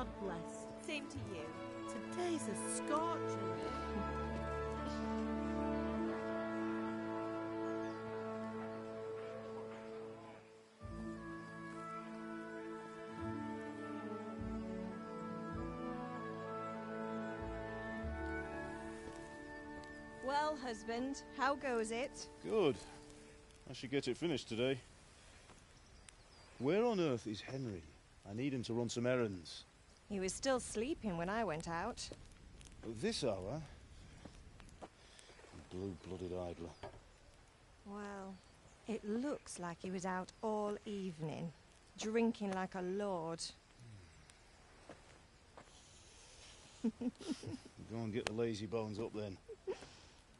God bless. Same to you. Today's a scorcher. Well, husband, how goes it? Good. I should get it finished today. Where on earth is Henry? I need him to run some errands. He was still sleeping when I went out. At this hour? Blue-blooded idler. Well, it looks like he was out all evening, drinking like a lord. Go and get the lazy bones up then.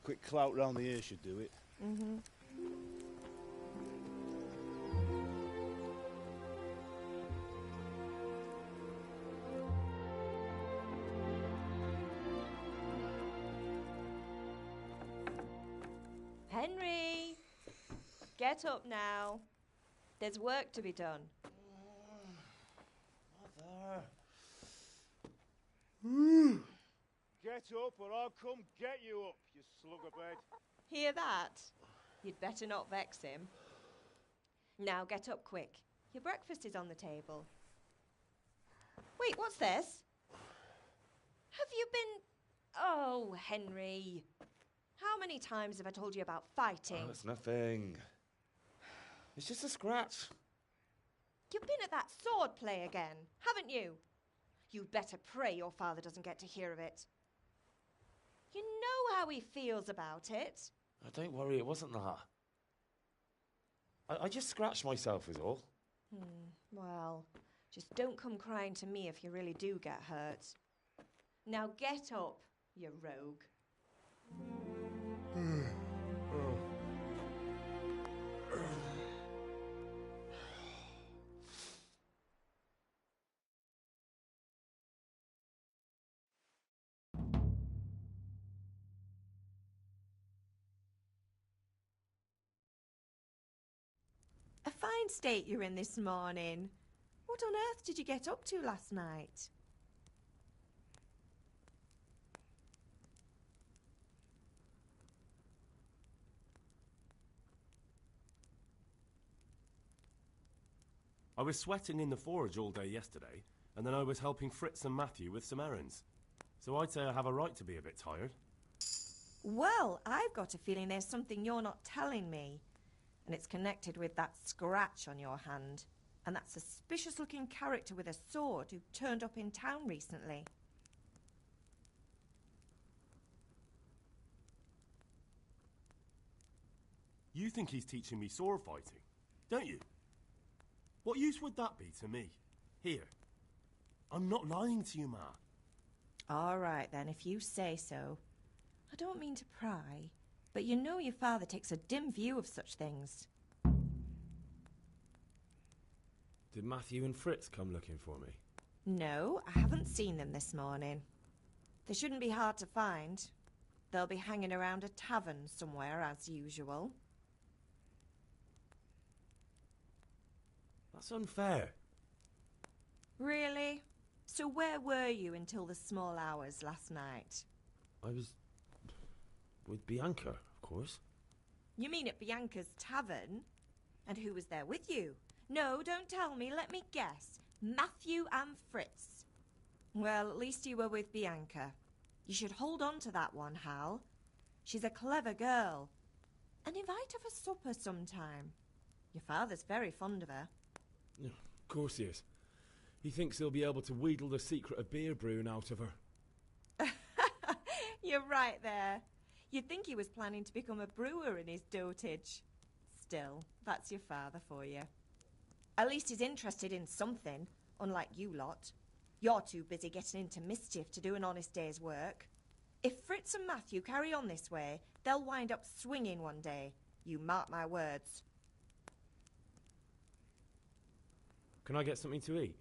Quick clout round the ear should do it. Mm-hmm. Henry! Get up now. There's work to be done. Mother. Get up or I'll come get you up, you slugabed. Hear that? You'd better not vex him. Now get up quick. Your breakfast is on the table. Wait, what's this? Have you been... Oh, Henry. How many times have I told you about fighting? Oh, it's nothing. It's just a scratch. You've been at that sword play again, haven't you? You'd better pray your father doesn't get to hear of it. You know how he feels about it. Oh, don't worry, it wasn't that. I just scratched myself is all. Well, just don't come crying to me if you really do get hurt. Now get up, you rogue. A fine state you're in this morning. What on earth did you get up to last night? I was sweating in the forge all day yesterday, and then I was helping Fritz and Matthew with some errands. So I'd say I have a right to be a bit tired. Well, I've got a feeling there's something you're not telling me. And it's connected with that scratch on your hand. And that suspicious-looking character with a sword who turned up in town recently. You think he's teaching me sword fighting, don't you? What use would that be to me? Here. I'm not lying to you, Ma. All right, then, if you say so. I don't mean to pry, but you know your father takes a dim view of such things. Did Matthew and Fritz come looking for me? No, I haven't seen them this morning. They shouldn't be hard to find. They'll be hanging around a tavern somewhere, as usual. That's unfair. Really? So where were you until the small hours last night? I was... with Bianca, of course. You mean at Bianca's tavern? And who was there with you? No, don't tell me. Let me guess. Matthew and Fritz. Well, at least you were with Bianca. You should hold on to that one, Hal. She's a clever girl. And invite her for supper sometime. Your father's very fond of her. Yeah, of course he is. He thinks he'll be able to wheedle the secret of beer brewing out of her. You're right there. You'd think he was planning to become a brewer in his dotage. Still, that's your father for you. At least he's interested in something, unlike you lot. You're too busy getting into mischief to do an honest day's work. If Fritz and Matthew carry on this way, they'll wind up swinging one day. You mark my words. Can I get something to eat?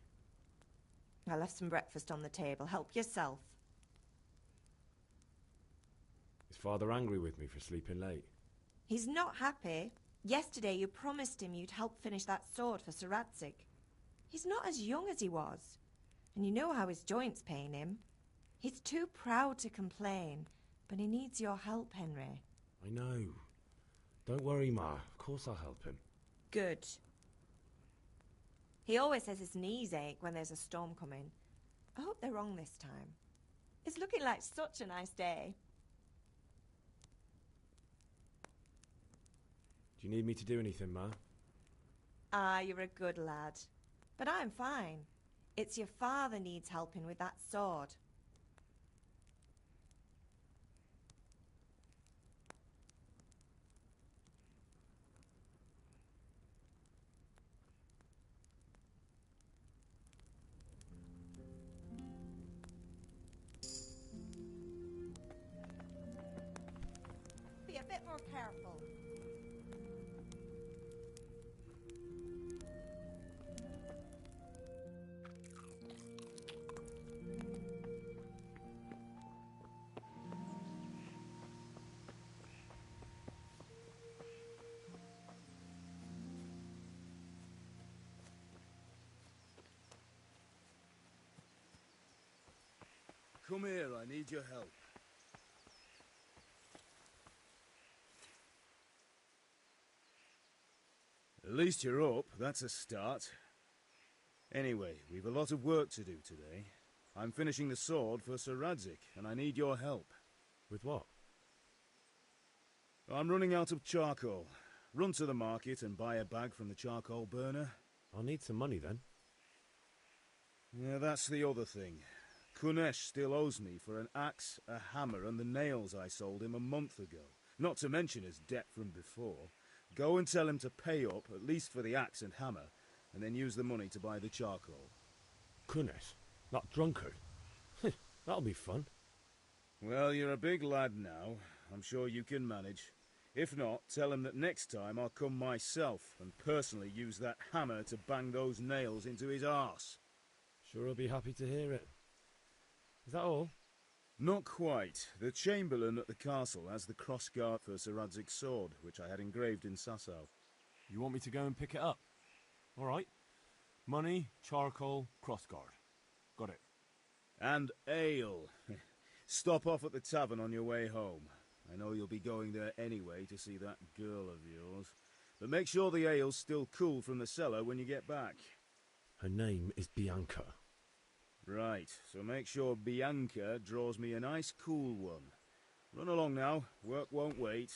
I left some breakfast on the table. Help yourself. Is Father angry with me for sleeping late? He's not happy. Yesterday you promised him you'd help finish that sword for Sir Radzig. He's not as young as he was. And you know how his joint's paying him. He's too proud to complain, but he needs your help, Henry. I know. Don't worry, Ma. Of course I'll help him. Good. He always says his knees ache when there's a storm coming. I hope they're wrong this time. It's looking like such a nice day. Do you need me to do anything, Ma? Ah, you're a good lad. But I'm fine. It's your father needs helping with that sword. Be a bit more careful. Come here, I need your help. At least you're up, that's a start. Anyway, we've a lot of work to do today. I'm finishing the sword for Sir Radzig, and I need your help. With what? I'm running out of charcoal. Run to the market and buy a bag from the charcoal burner. I'll need some money then. Yeah, that's the other thing. Kunesh still owes me for an axe, a hammer, and the nails I sold him a month ago. Not to mention his debt from before. Go and tell him to pay up, at least for the axe and hammer, and then use the money to buy the charcoal. Kunesh? That drunkard? That'll be fun. Well, you're a big lad now. I'm sure you can manage. If not, tell him that next time I'll come myself and personally use that hammer to bang those nails into his arse. Sure he'll be happy to hear it. Is that all? Not quite. The Chamberlain at the castle has the crossguard for Sir Radzig's sword, which I had engraved in Sasau. You want me to go and pick it up? All right. Money, charcoal, crossguard. Got it. And ale. Stop off at the tavern on your way home. I know you'll be going there anyway to see that girl of yours. But make sure the ale's still cool from the cellar when you get back. Her name is Bianca. Right, so make sure Bianca draws me a nice cool one. Run along now, work won't wait.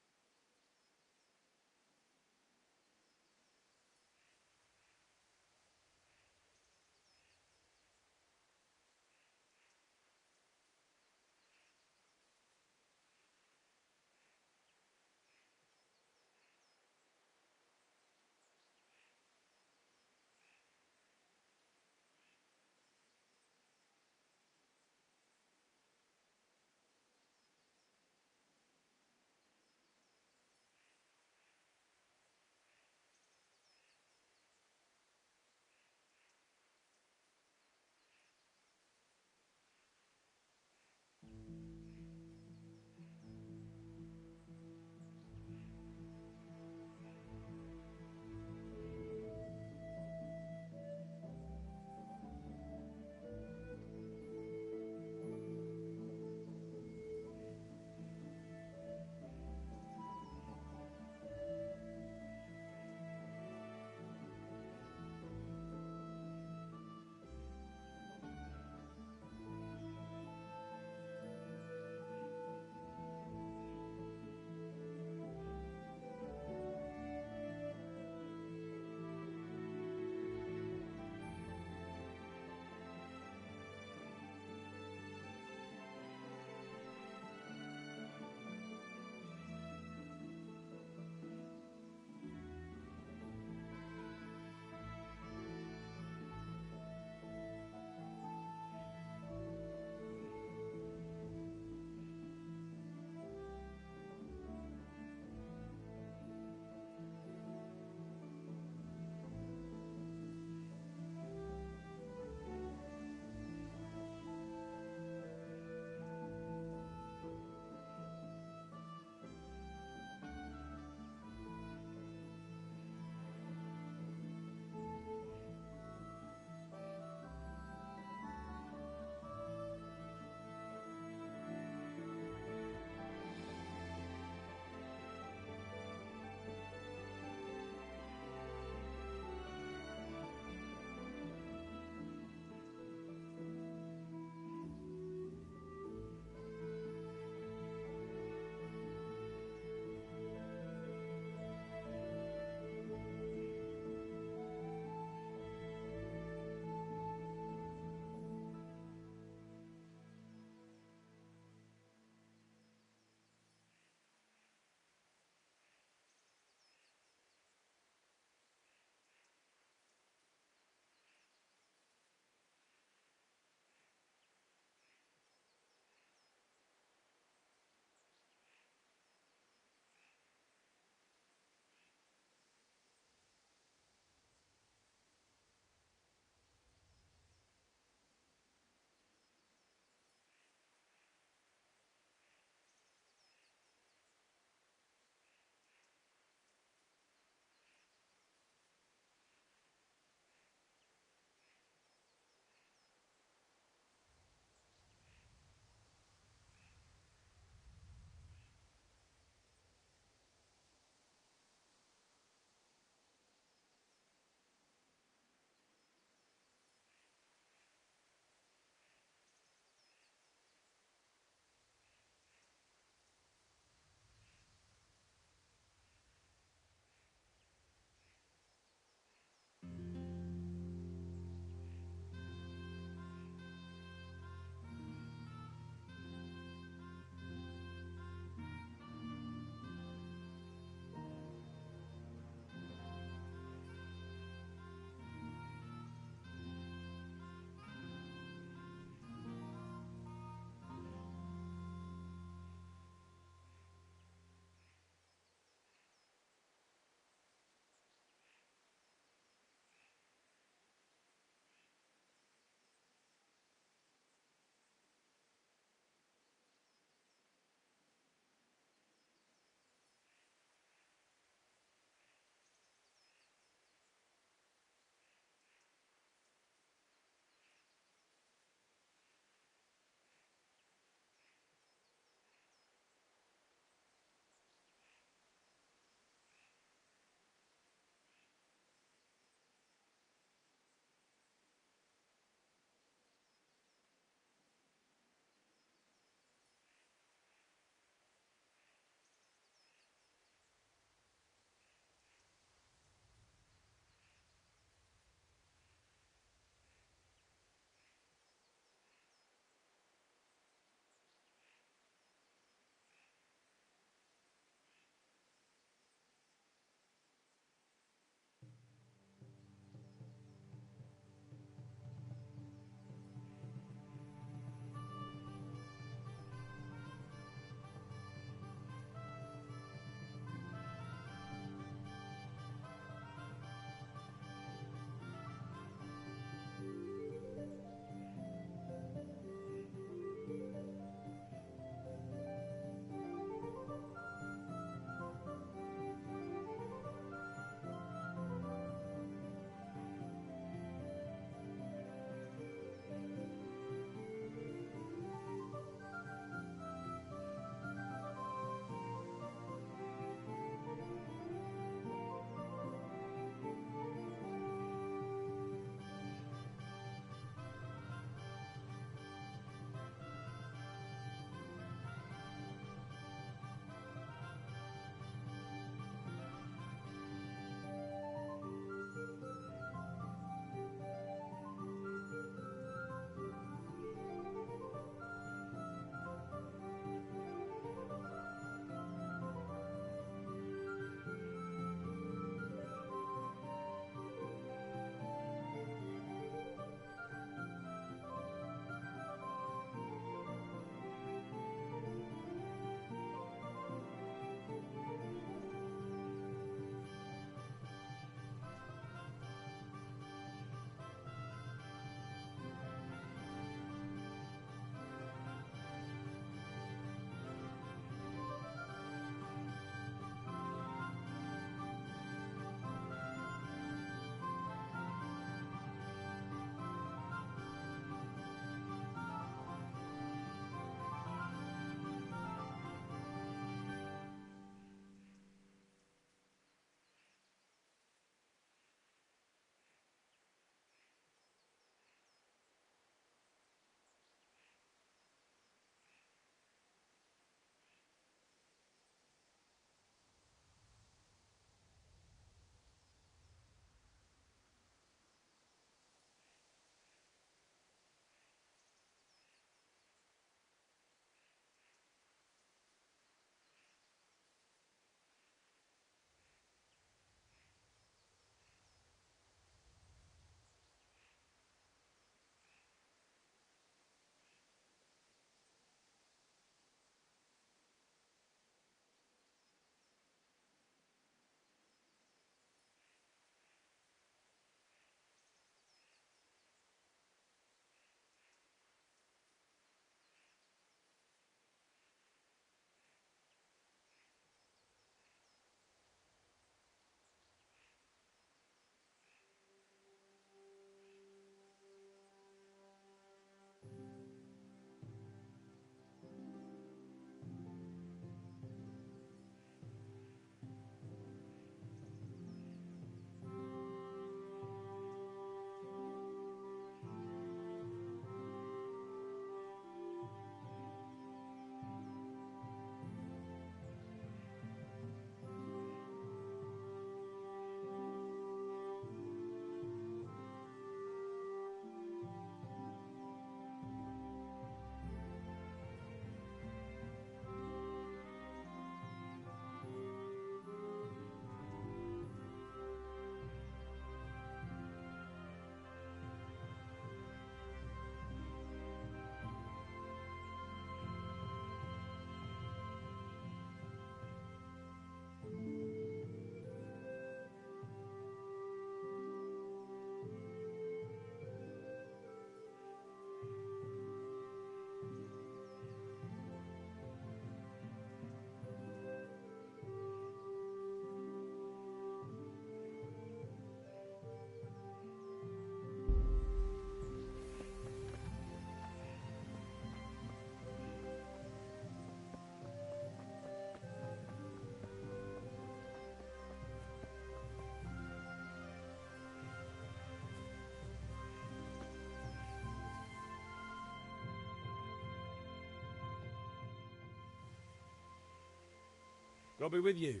God be with you.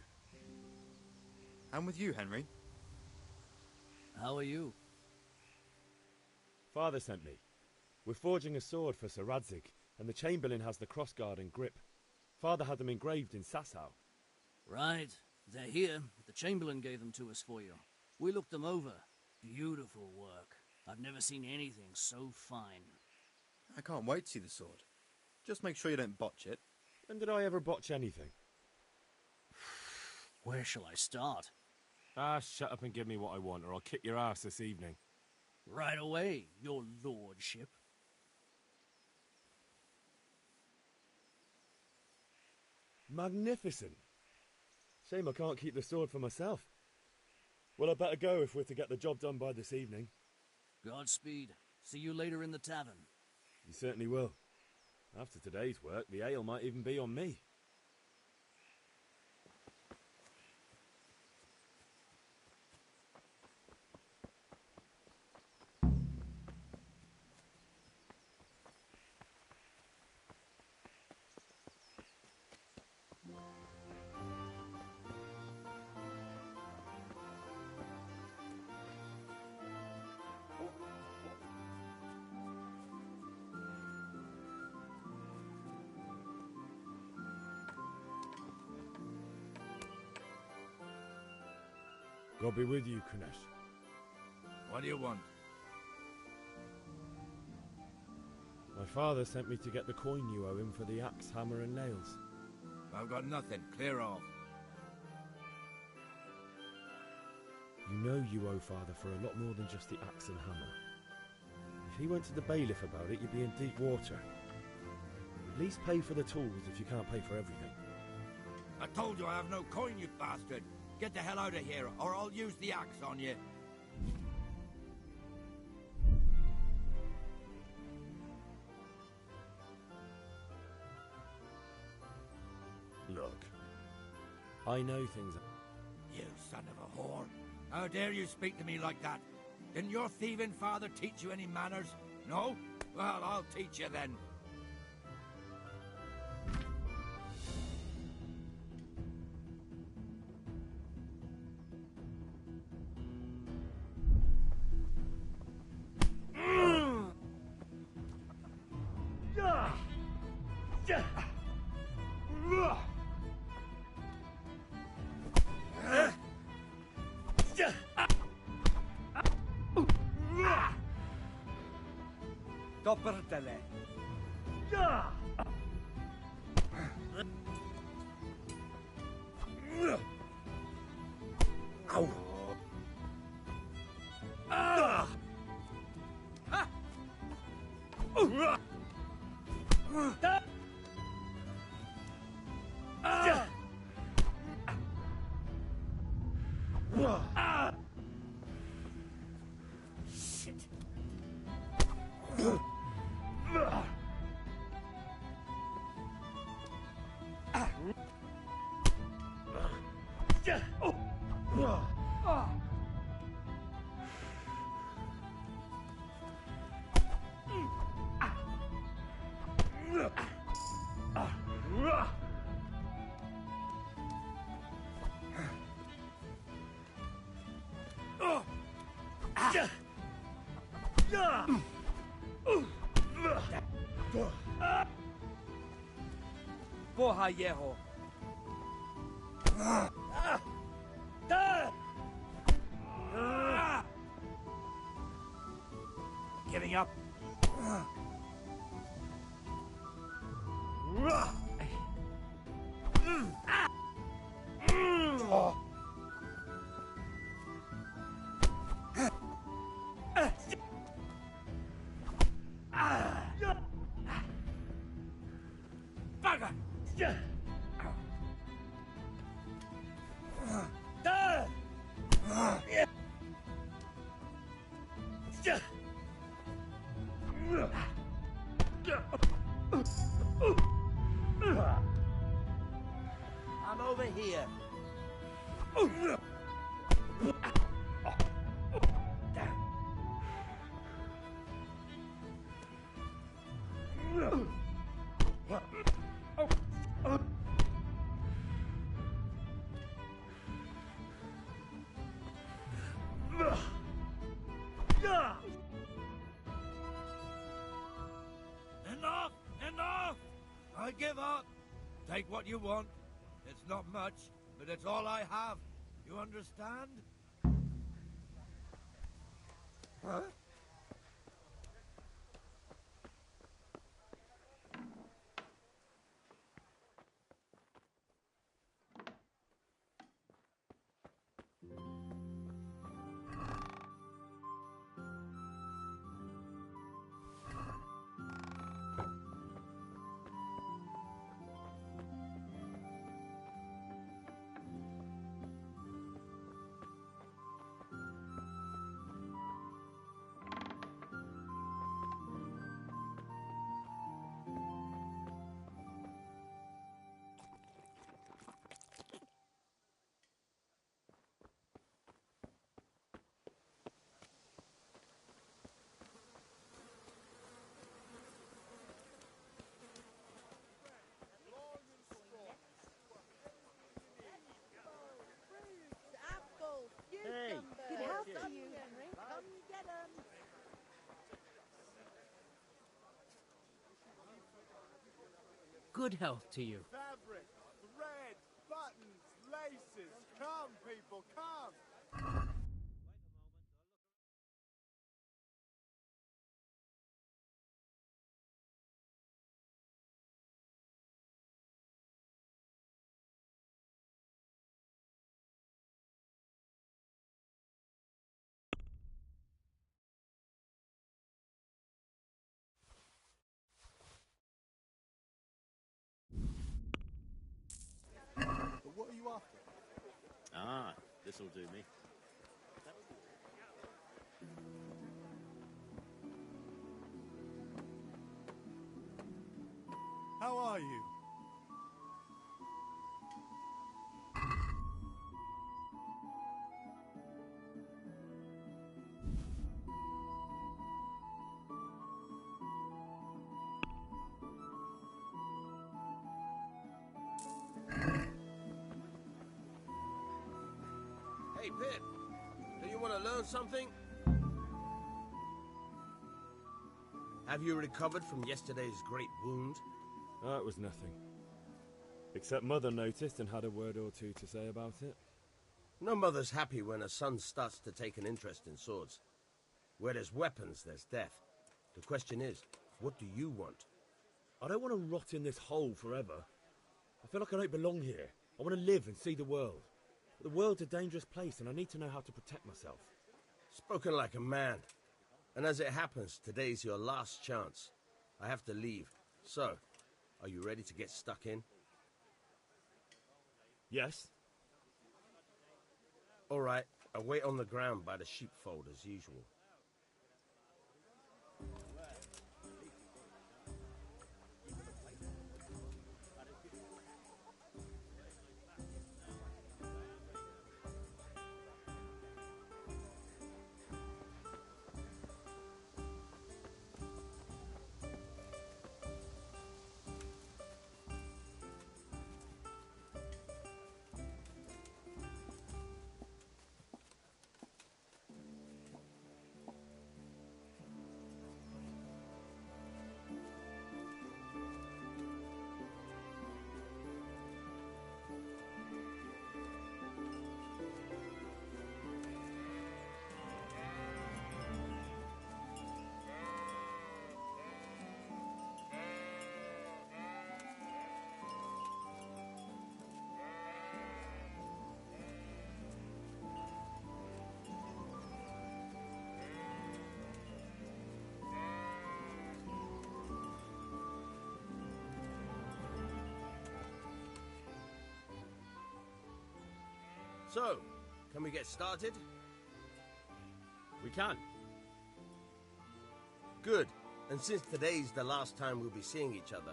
And with you, Henry. How are you? Father sent me. We're forging a sword for Sir Radzig, and the Chamberlain has the crossguard and grip. Father had them engraved in Sasau. Right. They're here. The Chamberlain gave them to us for you. We looked them over. Beautiful work. I've never seen anything so fine. I can't wait to see the sword. Just make sure you don't botch it. When did I ever botch anything? Where shall I start? Ah, shut up and give me what I want, or I'll kick your ass this evening. Right away, your lordship. Magnificent. Shame I can't keep the sword for myself. Well, I better go if we're to get the job done by this evening. Godspeed. See you later in the tavern. You certainly will. After today's work, the ale might even be on me. God be with you, Kunesh. What do you want? My father sent me to get the coin you owe him for the axe, hammer and nails. I've got nothing. Clear off. You know you owe father for a lot more than just the axe and hammer. If he went to the bailiff about it, you'd be in deep water. At least pay for the tools if you can't pay for everything. I told you I have no coin, you bastard. Get the hell out of here, or I'll use the axe on you. Look, I know things. You son of a whore. How dare you speak to me like that? Didn't your thieving father teach you any manners? No? Well, I'll teach you then. Doppeltele. Au. Porra, hierro. Giving up. I'm over here. give up. Take what you want. It's not much, but it's all I have. You understand? Huh? Apples, Hey, cucumbers. good health to Come, you. Henry. Come get 'em. Good health to you. Fabric, thread, buttons, laces. Come, people, come. But what are you after? Ah, this'll do me. How are you? Hey, Pip, do you want to learn something? Have you recovered from yesterday's great wound? It was nothing. Except Mother noticed and had a word or two to say about it. No mother's happy when a son starts to take an interest in swords. Where there's weapons, there's death. The question is, what do you want? I don't want to rot in this hole forever. I feel like I don't belong here. I want to live and see the world. But the world's a dangerous place and I need to know how to protect myself. Spoken like a man. And as it happens, today's your last chance. I have to leave. So, are you ready to get stuck in? Yes? All right, I'll wait on the ground by the sheepfold as usual. So, can we get started? We can. Good. And since today's the last time we'll be seeing each other,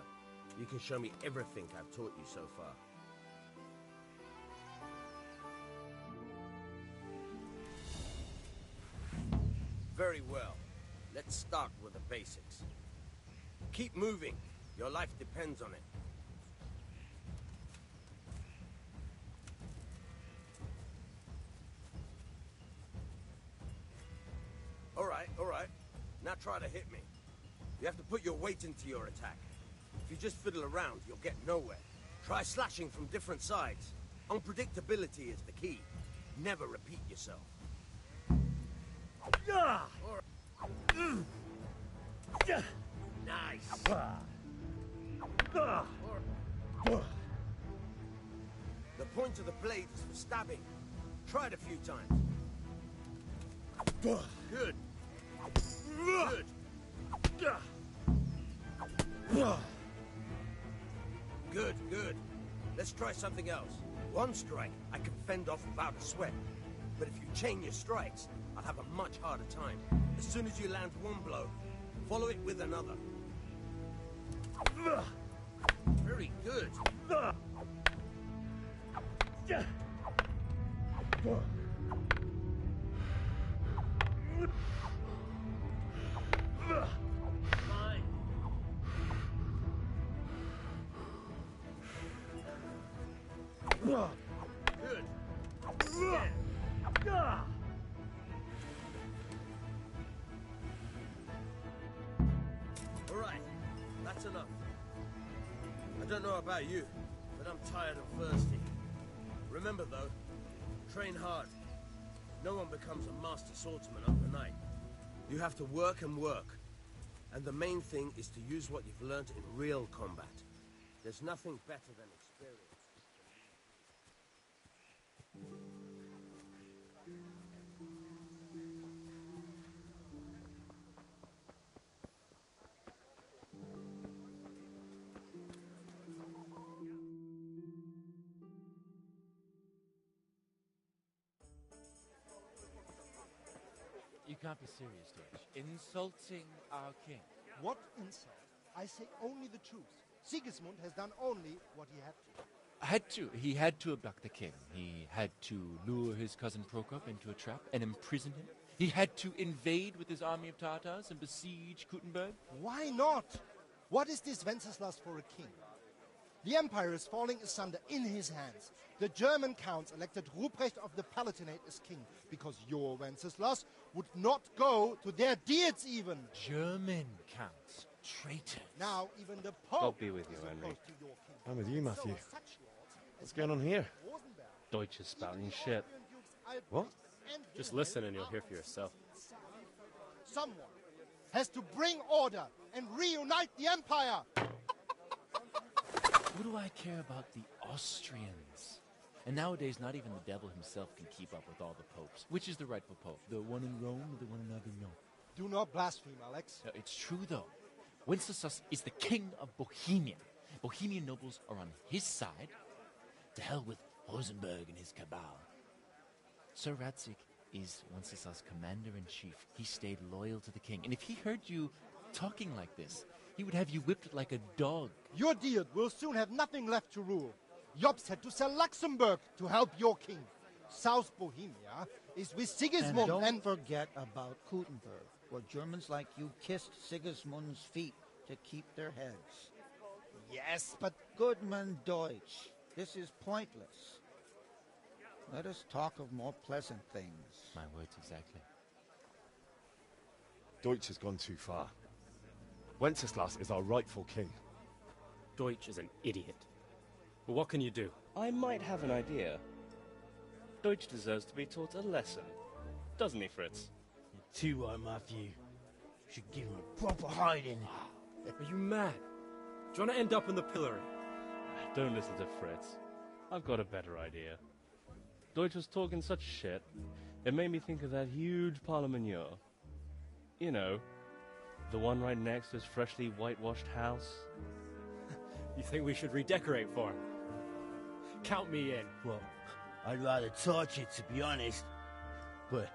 you can show me everything I've taught you so far. Very well. Let's start with the basics. Keep moving. Your life depends on it. All right. Now try to hit me. You have to put your weight into your attack. If you just fiddle around, you'll get nowhere. Try slashing from different sides. Unpredictability is the key. Never repeat yourself. Nice. The point of the blade is for stabbing. Try it a few times. Good. Good. Good, good. Let's try something else. One strike, I can fend off without a sweat. But if you chain your strikes, I'll have a much harder time. As soon as you land one blow, follow it with another. Very good. Fine. Good. Yeah. All right, that's enough. I don't know about you, but I'm tired and thirsty. Remember though, train hard. No one becomes a master swordsman overnight. You have to work and work. And the main thing is to use what you've learned in real combat. There's nothing better than experience. You can't be serious, Deutsch. Insulting our king. What insult? I say only the truth. Sigismund has done only what he had to. He had to abduct the king. He had to lure his cousin Prokop into a trap and imprison him. He had to invade with his army of Tatars and besiege Kuttenberg. Why not? What is this Wenceslas for a king? The empire is falling asunder in his hands. The German counts elected Ruprecht of the Palatinate as king because your Wenceslas would not go to their deeds even. German counts. Traitors. Now even the Pope God be with you, Henry. I'm with you, Matthew. What's going on here? Deutsch is spouting shit. What? Just listen and you'll hear for yourself. Someone has to bring order and reunite the empire. What do I care about the Austrians? And nowadays, not even the devil himself can keep up with all the popes. Which is the rightful pope? The one in Rome or the one in Avignon? Do not blaspheme, Alex. No, it's true, though. Wenceslas is the king of Bohemia. Bohemian nobles are on his side. To hell with Rosenberg and his cabal. Sir Radzik is Wenceslas' commander-in-chief. He stayed loyal to the king. And if he heard you talking like this, he would have you whipped like a dog. Your Diet will soon have nothing left to rule. Jobst had to sell Luxembourg to help your king. South Bohemia is with Sigismund And don't forget about Kuttenberg, where Germans like you kissed Sigismund's feet to keep their heads. Yes, but... Goodman Deutsch, this is pointless. Let us talk of more pleasant things. My words exactly. Deutsch has gone too far. Wenceslas is our rightful king. Deutsch is an idiot. But what can you do? I might have an idea. Deutsch deserves to be taught a lesson. Doesn't he, Fritz? You're too right, Matthew. Should give him a proper hiding. Are you mad? Do you want to end up in the pillory? Don't listen to Fritz. I've got a better idea. Deutsch was talking such shit, it made me think of that huge Parlement. You know, the one right next to his freshly whitewashed house. You think we should redecorate for him? Count me in. Well, I'd rather torch it, to be honest. But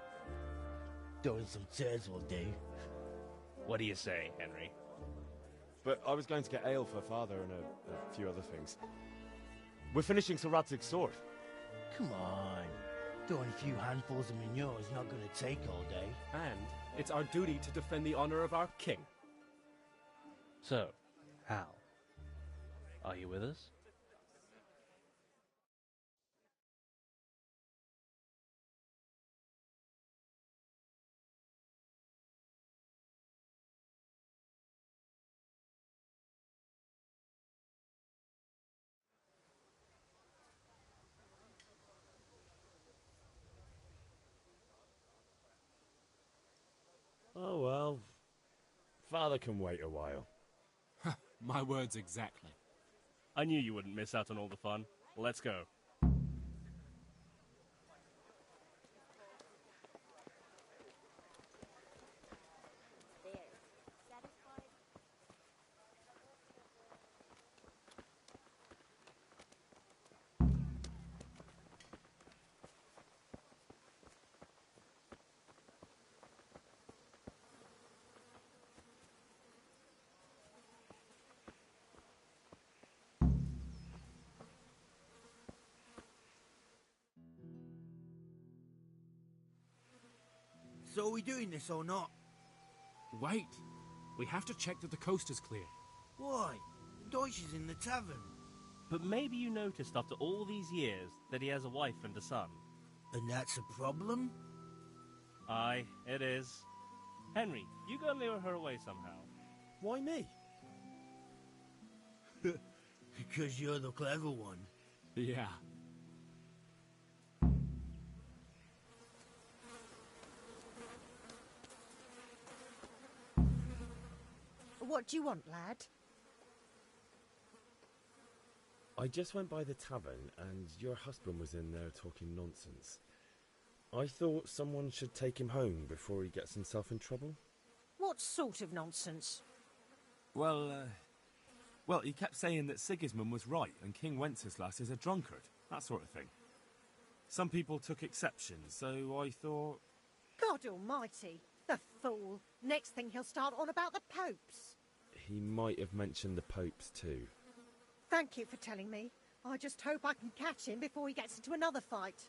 throwing some tears will do. What do you say, Henry? But I was going to get ale for father and a few other things. We're finishing Sir Radzig's sword. Come on. Throwing a few handfuls of manure is not going to take all day. And it's our duty to defend the honor of our king. So, Hal, are you with us? Father can wait a while. My words exactly. I knew you wouldn't miss out on all the fun. Let's go. So are we doing this or not? Wait. We have to check that the coast is clear. Why? Deutsch is in the tavern. But maybe you noticed after all these years that he has a wife and a son. And that's a problem? Aye, it is. Henry, you go and lure her away somehow. Why me? Because you're the clever one. Yeah. What do you want, lad? I just went by the tavern and your husband was in there talking nonsense. I thought someone should take him home before he gets himself in trouble. What sort of nonsense? Well, he kept saying that Sigismund was right and King Wenceslas is a drunkard, that sort of thing. Some people took exception, so I thought... God almighty, the fool. Next thing he'll start on about the popes. He might have mentioned the popes too. Thank you for telling me. I just hope I can catch him before he gets into another fight.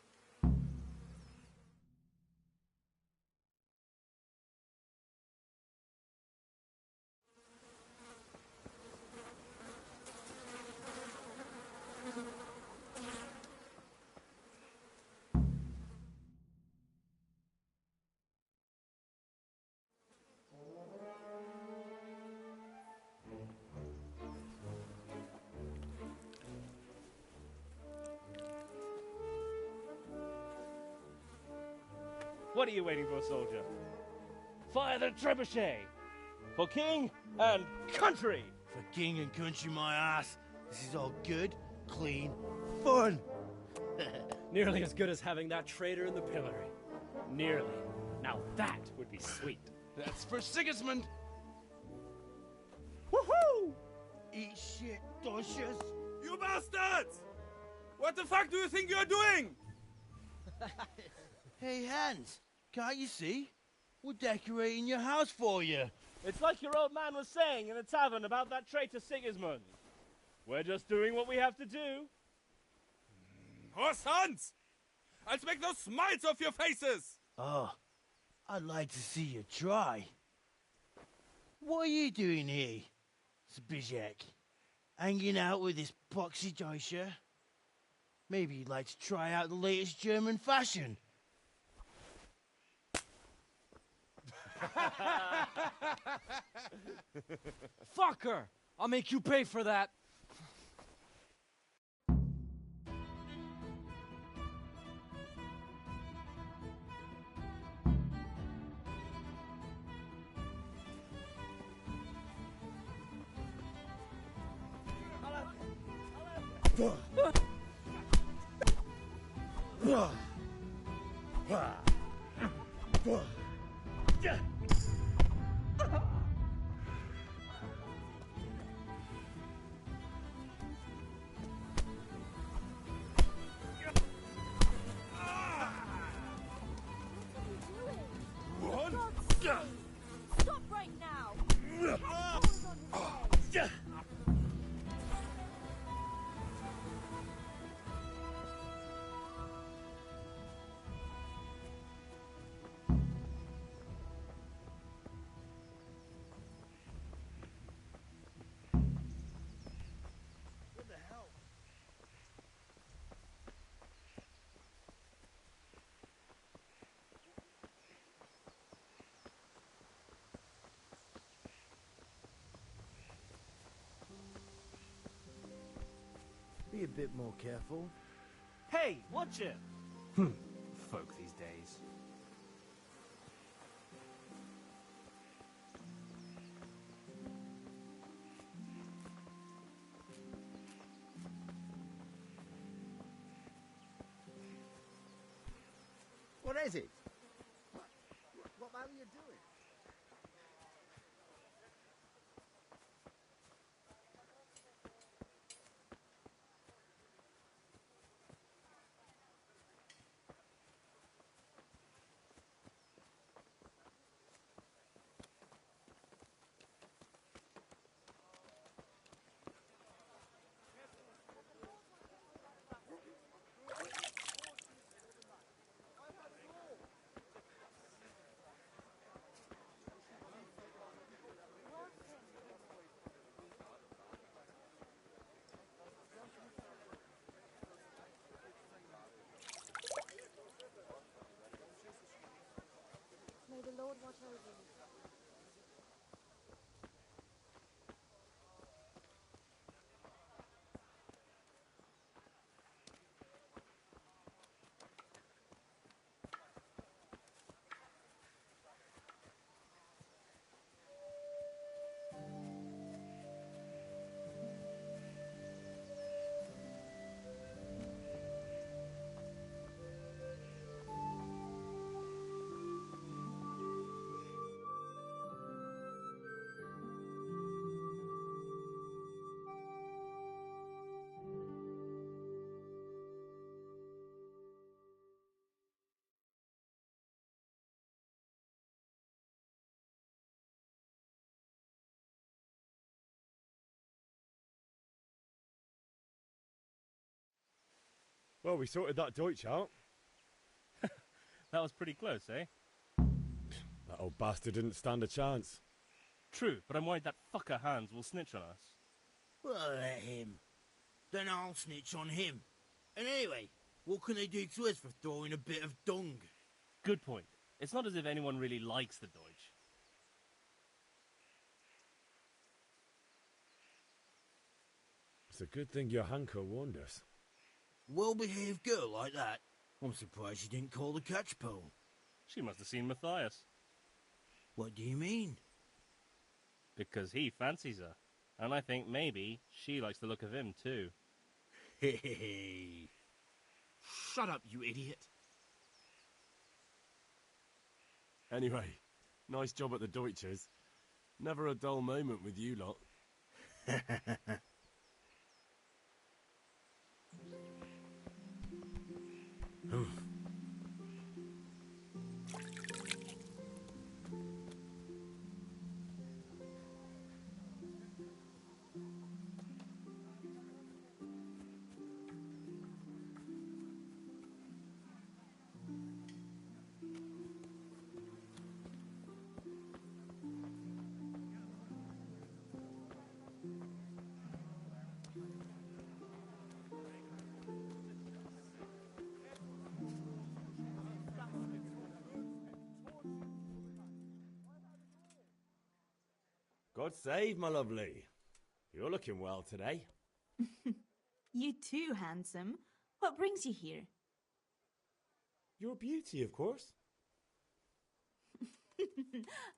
What are you waiting for, soldier? Fire the trebuchet! For king and country! For king and country, my ass. This is all good, clean, fun. Nearly as good as having that traitor in the pillory. Nearly. Now that would be sweet. That's for Sigismund. Woohoo! Eat shit, Docious. You bastards! What the fuck do you think you're doing? Hey, Hans, can't you see? We're decorating your house for you. It's like your old man was saying in the tavern about that traitor Sigismund. We're just doing what we have to do. Oh, sons! I'll make those smiles off your faces! Oh, I'd like to see you try. What are you doing here, Zbigniew? Hanging out with this poxy Deutscher? Maybe you'd like to try out the latest German fashion. Fuck her! I'll make you pay for that. Stop right now! What the hell? Be a bit more careful. Hey, watch it! Folk these days. is it? What are you doing? May the Lord watch over you. Well, we sorted that Deutsch out. That was pretty close, eh? That old bastard didn't stand a chance. True, but I'm worried that fucker Hans will snitch on us. Well, let him. Then I'll snitch on him. And anyway, what can they do to us for throwing a bit of dung? Good point. It's not as if anyone really likes the Deutsch. It's a good thing Johanka warned us. Well-behaved girl like that. I'm surprised she didn't call the catch pole. She must have seen Matthias. What do you mean? Because he fancies her. And I think maybe she likes the look of him too. Hey. Shut up, you idiot. Anyway, nice job at the Deutsches. Never a dull moment with you lot. God save, my lovely. You're looking well today. You too, handsome. What brings you here? Your beauty, of course.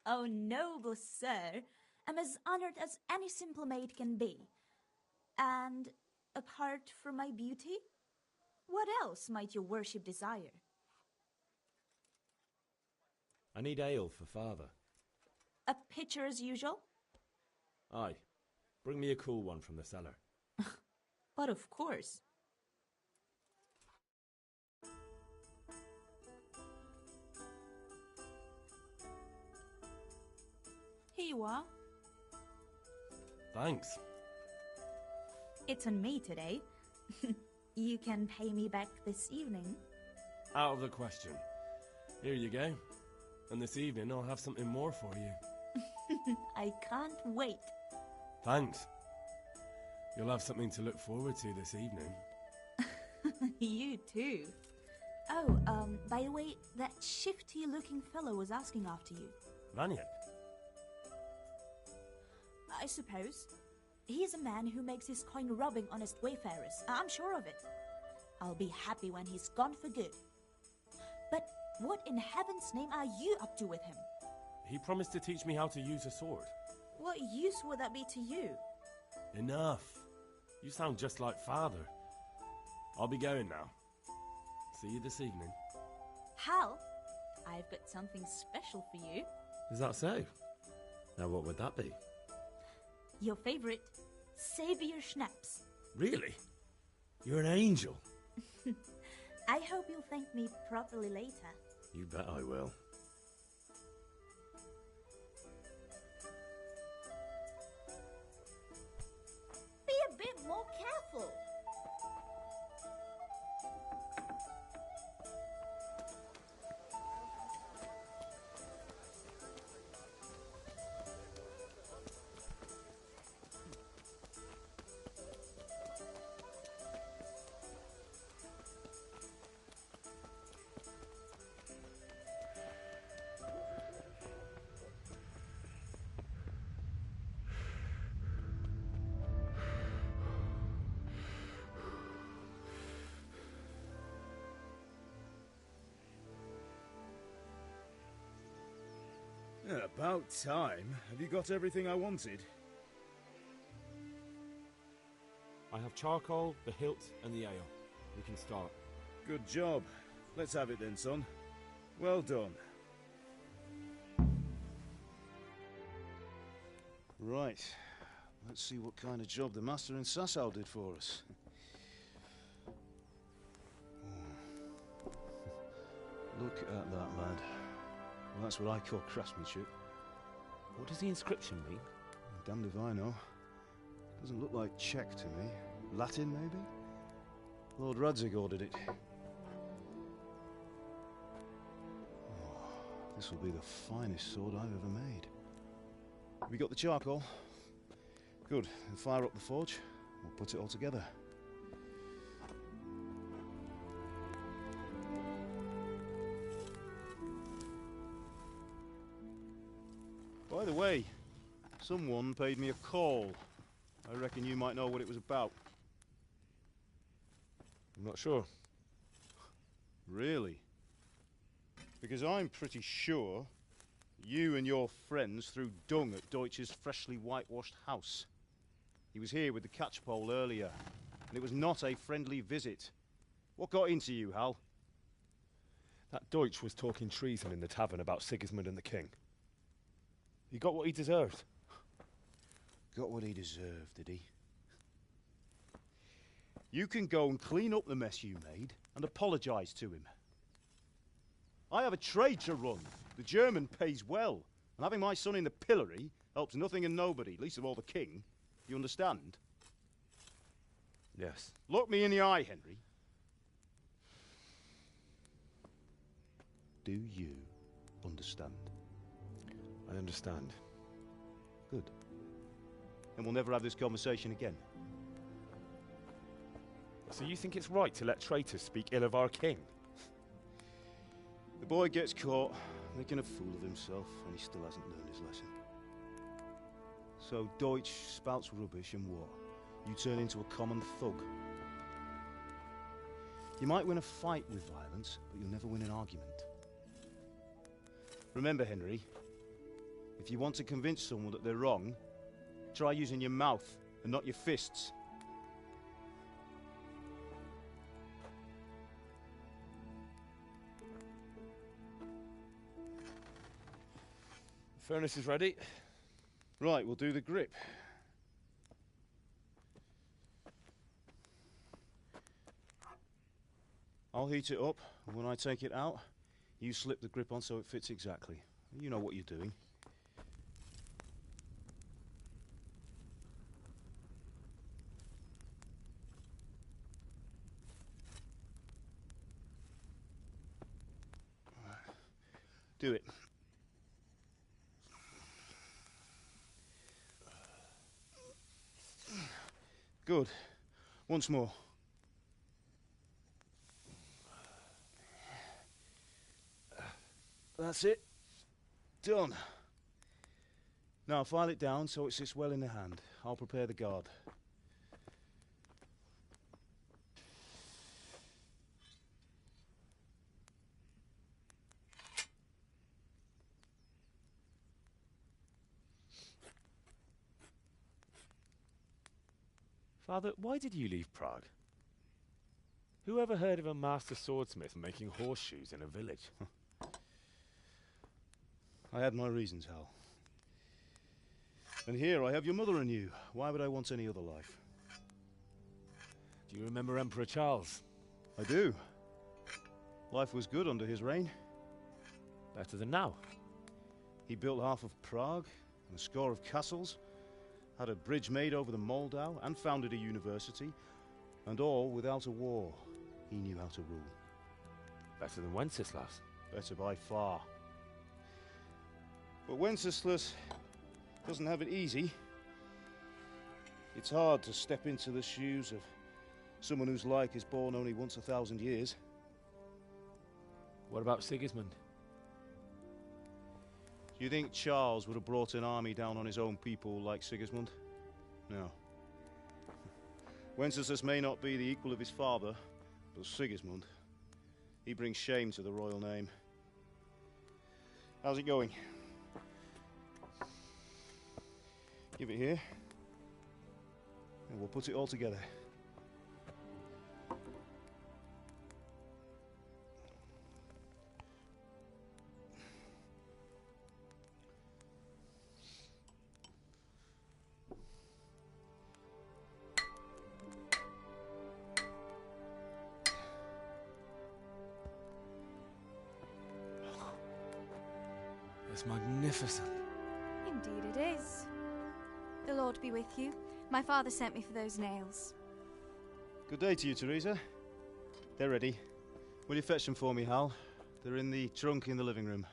Oh, noble sir. I'm as honored as any simple maid can be. And apart from my beauty, what else might your worship desire? I need ale for father. A pitcher as usual? Aye. Bring me a cool one from the cellar. But of course. Here you are. Thanks. It's on me today. You can pay me back this evening. Out of the question. Here you go. And this evening I'll have something more for you. I can't wait. Thanks. You'll have something to look forward to this evening. You too. Oh, by the way, that shifty-looking fellow was asking after you. Vanya? I suppose. He is a man who makes his coin robbing honest wayfarers. I'm sure of it. I'll be happy when he's gone for good. But what in heaven's name are you up to with him? He promised to teach me how to use a sword. What use would that be to you? Enough. You sound just like father. I'll be going now. See you this evening. Hal, I've got something special for you. Is that so? Now what would that be? Your favorite Savior Schnapps. Really? You're an angel. I hope you'll thank me properly later. You bet I will. Be a bit more careful. Yeah, about time. Have you got everything I wanted? I have charcoal, the hilt, and the ale. We can start. Good job. Let's have it then, son. Well done. Right. Let's see what kind of job the master in Sasau did for us. Look at that, lad. Well, that's what I call craftsmanship. What does the inscription mean? Damned if I know. Doesn't look like Czech to me. Latin, maybe? Lord Radzig ordered it. Oh, this will be the finest sword I've ever made. Have you got the charcoal? Good. Then fire up the forge. We'll put it all together. By the way, someone paid me a call. I reckon you might know what it was about. I'm not sure. Really? Because I'm pretty sure you and your friends threw dung at Deutsch's freshly whitewashed house. He was here with the catchpole earlier, and it was not a friendly visit. What got into you, Hal? That Deutsch was talking treason in the tavern about Sigismund and the king. He got what he deserved. Got what he deserved, did he? You can go and clean up the mess you made and apologise to him. I have a trade to run. The German pays well, and having my son in the pillory helps nothing and nobody, least of all the king. You understand? Yes. Look me in the eye, Henry. Do you understand? I understand. Good. And we'll never have this conversation again. So you think it's right to let traitors speak ill of our king? The boy gets caught, making a fool of himself, and he still hasn't learned his lesson. So Deutsch spouts rubbish, and what? You turn into a common thug. You might win a fight with violence, but you'll never win an argument. Remember, Henry, if you want to convince someone that they're wrong, try using your mouth and not your fists. The furnace is ready. Right, we'll do the grip. I'll heat it up, and when I take it out, you slip the grip on so it fits exactly. You know what you're doing. Do it. Good. Once more. That's it. Done. Now file it down so it sits well in the hand. I'll prepare the guard. Father, why did you leave Prague? Who ever heard of a master swordsmith making horseshoes in a village? I had my reasons, Hal. And here I have your mother and you. Why would I want any other life? Do you remember Emperor Charles? I do. Life was good under his reign. Better than now. He built half of Prague and a score of castles, had a bridge made over the Moldau, and founded a university, and all without a war. He knew how to rule. Better than Wenceslas. Better by far. But Wenceslas doesn't have it easy. It's hard to step into the shoes of someone whose like is born only once 1,000 years. What about Sigismund? Do you think Charles would have brought an army down on his own people like Sigismund? No. Wenceslas may not be the equal of his father, but Sigismund, he brings shame to the royal name. How's it going? Give it here, and we'll put it all together. It's magnificent. Indeed it is. The Lord be with you. My father sent me for those nails. Good day to you, Teresa. They're ready. Will you fetch them for me, Hal? They're in the trunk in the living room.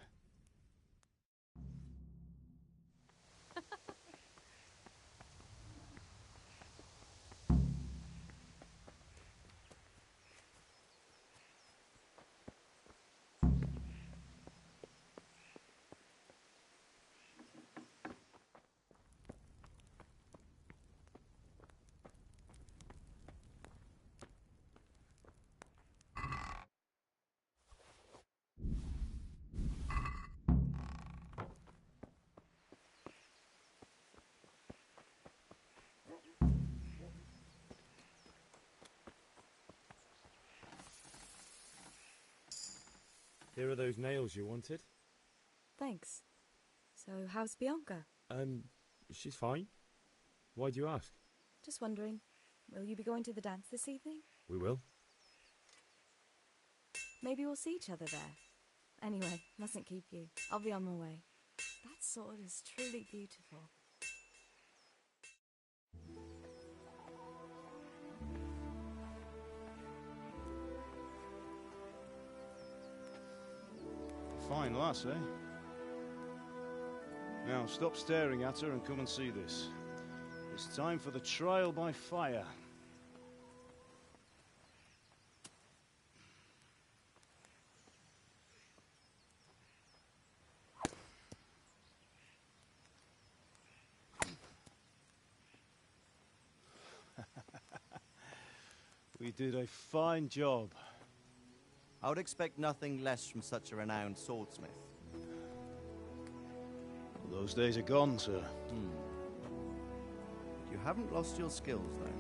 Here are those nails you wanted. Thanks. So, how's Bianca? She's fine. Why do you ask? Just wondering, will you be going to the dance this evening? We will. Maybe we'll see each other there. Anyway, mustn't keep you. I'll be on my way. That sword is truly beautiful. Fine lass, eh? Now, stop staring at her and come and see this. It's time for the trial by fire. We did a fine job. I would expect nothing less from such a renowned swordsmith. Well, those days are gone, sir. You haven't lost your skills, though.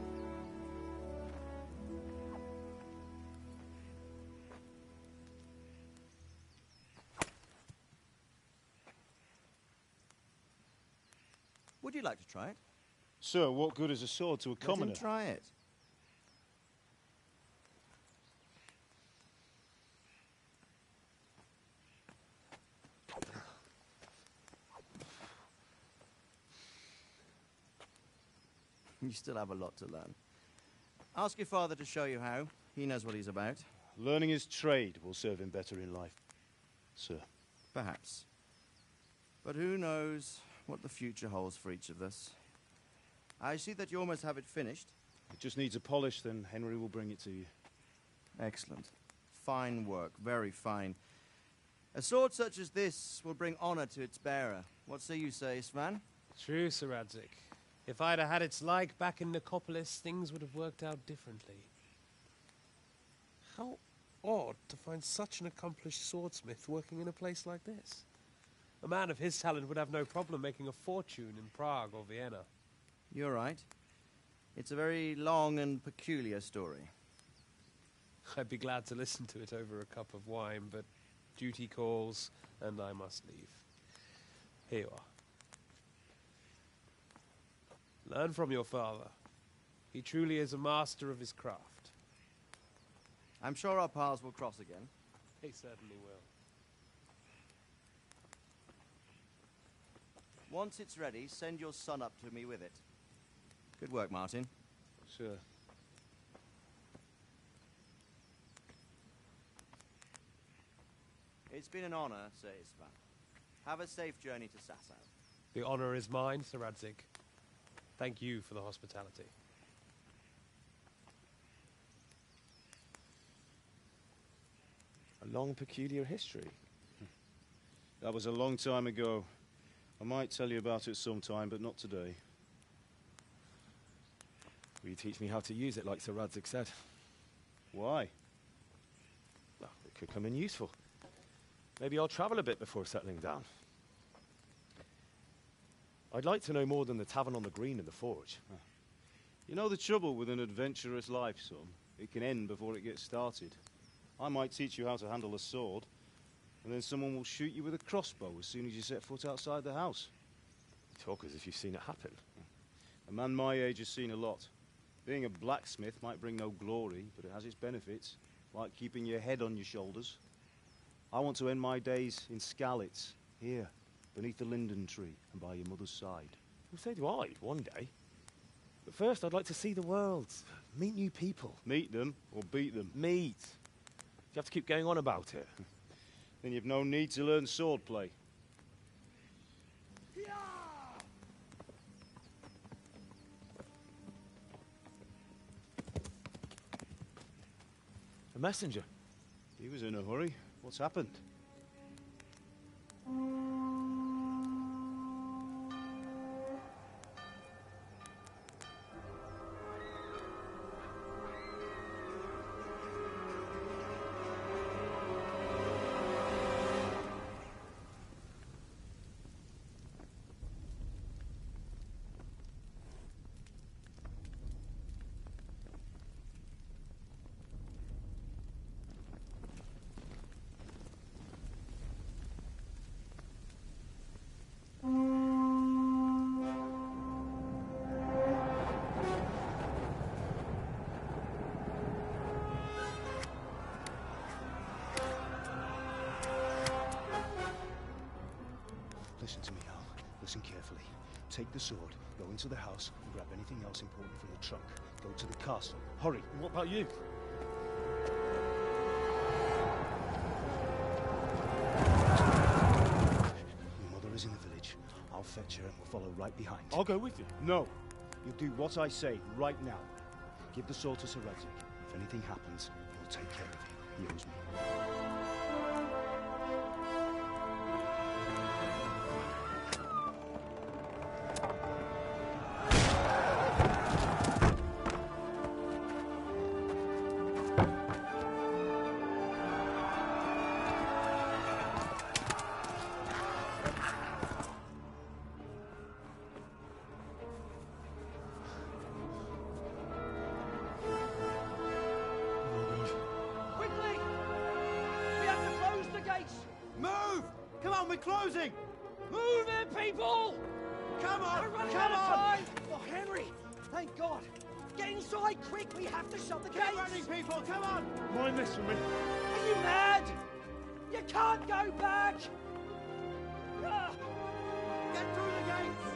Would you like to try it? Sir, what good is a sword to a commoner? Let him try it. You still have a lot to learn. Ask your father to show you how. He knows what he's about. Learning his trade will serve him better in life, sir. Perhaps. But who knows what the future holds for each of us. I see that you almost have it finished. It just needs a polish, then Henry will bring it to you. Excellent. Fine work, very fine. A sword such as this will bring honor to its bearer. What say you, Svan? True, Sir Radzik. If I'd have had its like back in Nicopolis, things would have worked out differently. How odd to find such an accomplished swordsmith working in a place like this. A man of his talent would have no problem making a fortune in Prague or Vienna. You're right. It's a very long and peculiar story. I'd be glad to listen to it over a cup of wine, but duty calls, and I must leave. Here you are. Learn from your father. He truly is a master of his craft. I'm sure our paths will cross again. He certainly will. Once it's ready, send your son up to me with it. Good work, Martin. Sure. It's been an honor, Sir Isvan. Have a safe journey to Sasau. The honor is mine, Sir Radzig. Thank you for the hospitality. A long, peculiar history. That was a long time ago. I might tell you about it sometime, but not today. Will you teach me how to use it like Sir Radzig said? Why? Well, it could come in useful. Maybe I'll travel a bit before settling down. I'd like to know more than the tavern on the green and the forge. You know the trouble with an adventurous life, son? It can end before it gets started. I might teach you how to handle a sword, and then someone will shoot you with a crossbow as soon as you set foot outside the house. You talk as if you've seen it happen. A man my age has seen a lot. Being a blacksmith might bring no glory, but it has its benefits, like keeping your head on your shoulders. I want to end my days in Skalitz, here, beneath the linden tree and by your mother's side. Well, so do I, one day. But first, I'd like to see the world, meet new people. Meet them or beat them? Meet. You have to keep going on about it. Then you've no need to learn swordplay. A messenger. He was in a hurry. What's happened? Listen to me, Al. Listen carefully. Take the sword, go into the house, and grab anything else important from the trunk. Go to the castle. Hurry. And what about you? Your mother is in the village. I'll fetch her and we'll follow right behind. I'll go with you. No. You'll do what I say right now. Give the sword to Sir Radzig. If anything happens, he'll take care of you. He owes me. Quickly! We have to close the gates! Move! Come on, we're closing! Move it, people! Come on! We're running Come out of on! time! Oh, Henry! Thank God! Get inside, quick! We have to shut the gates! Keep running, people! Come on! Mind this for me. Are you mad? You can't go back! Ah! Get through the gates!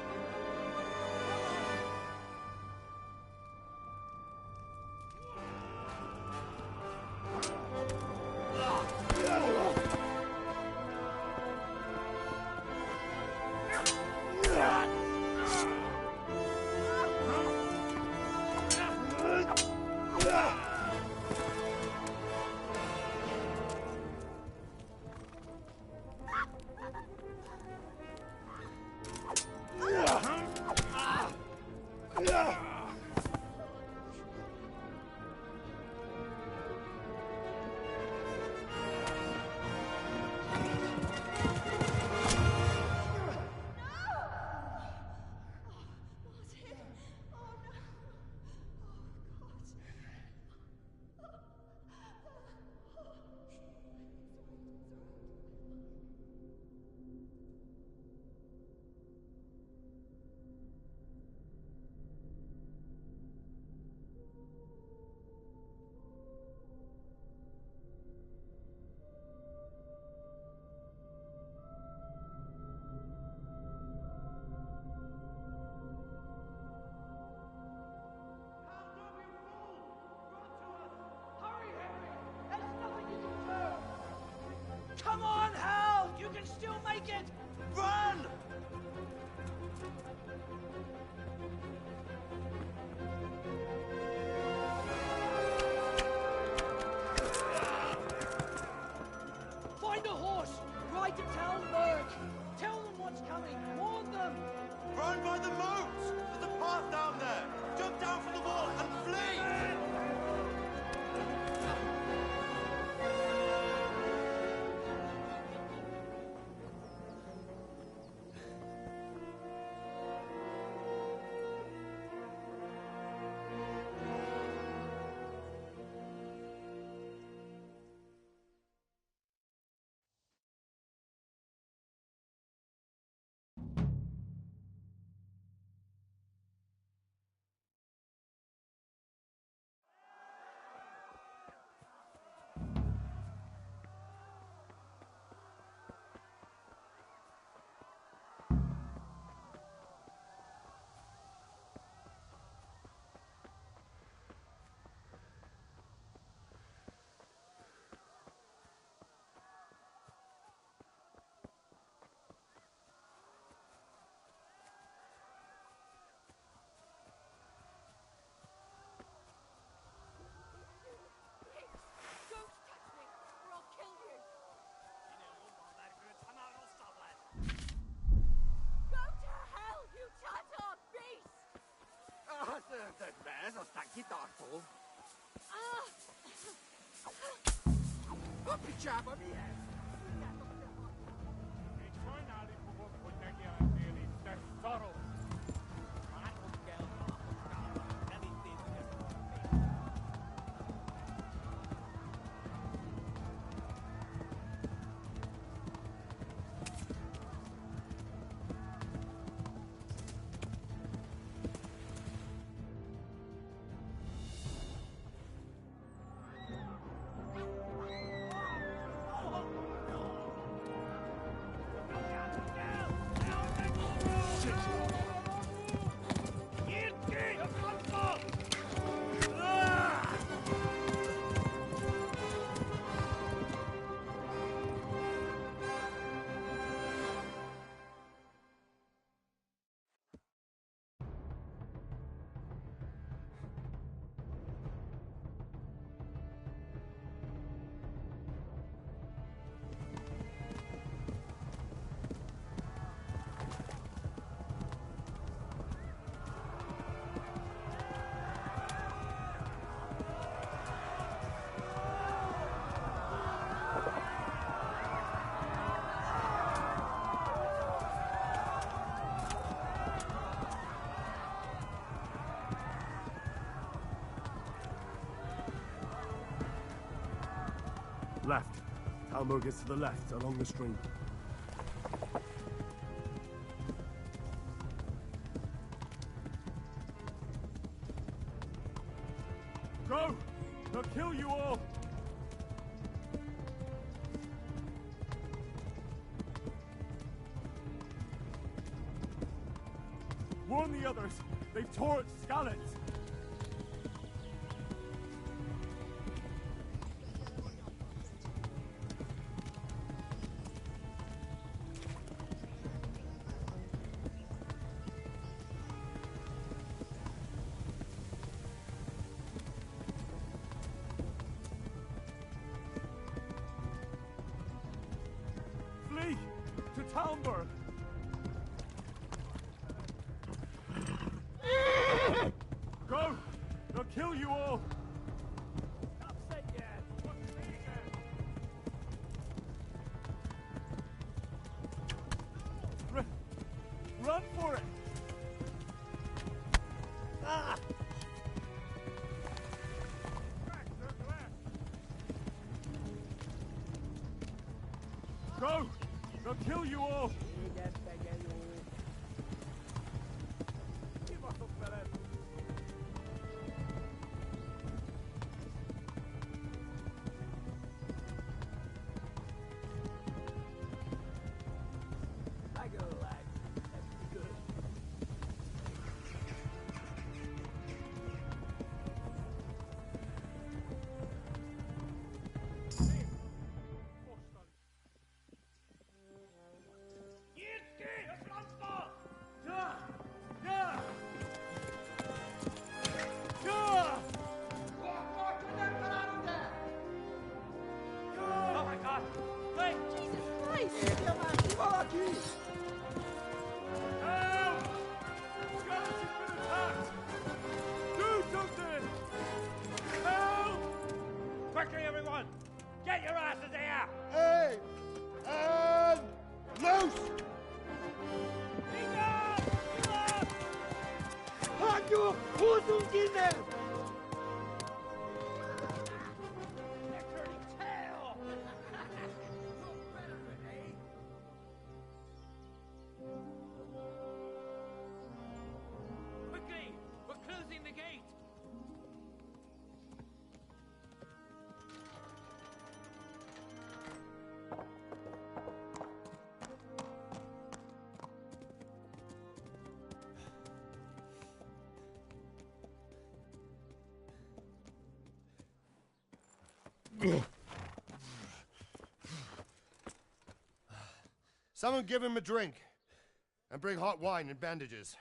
Left. Talmud is to the left, along the stream. Go! They'll kill you all! Warn the others! They've tore its scallops! To Talmberg! Go! They'll kill you all! Run for it! Ah! Go! They'll kill you all! Quickly, everyone! Get your asses here! Hey! And loose! Halt your Hosenkinder! They're turning tail! Quickly! We're closing the gate! Someone give him a drink. And bring hot wine and bandages.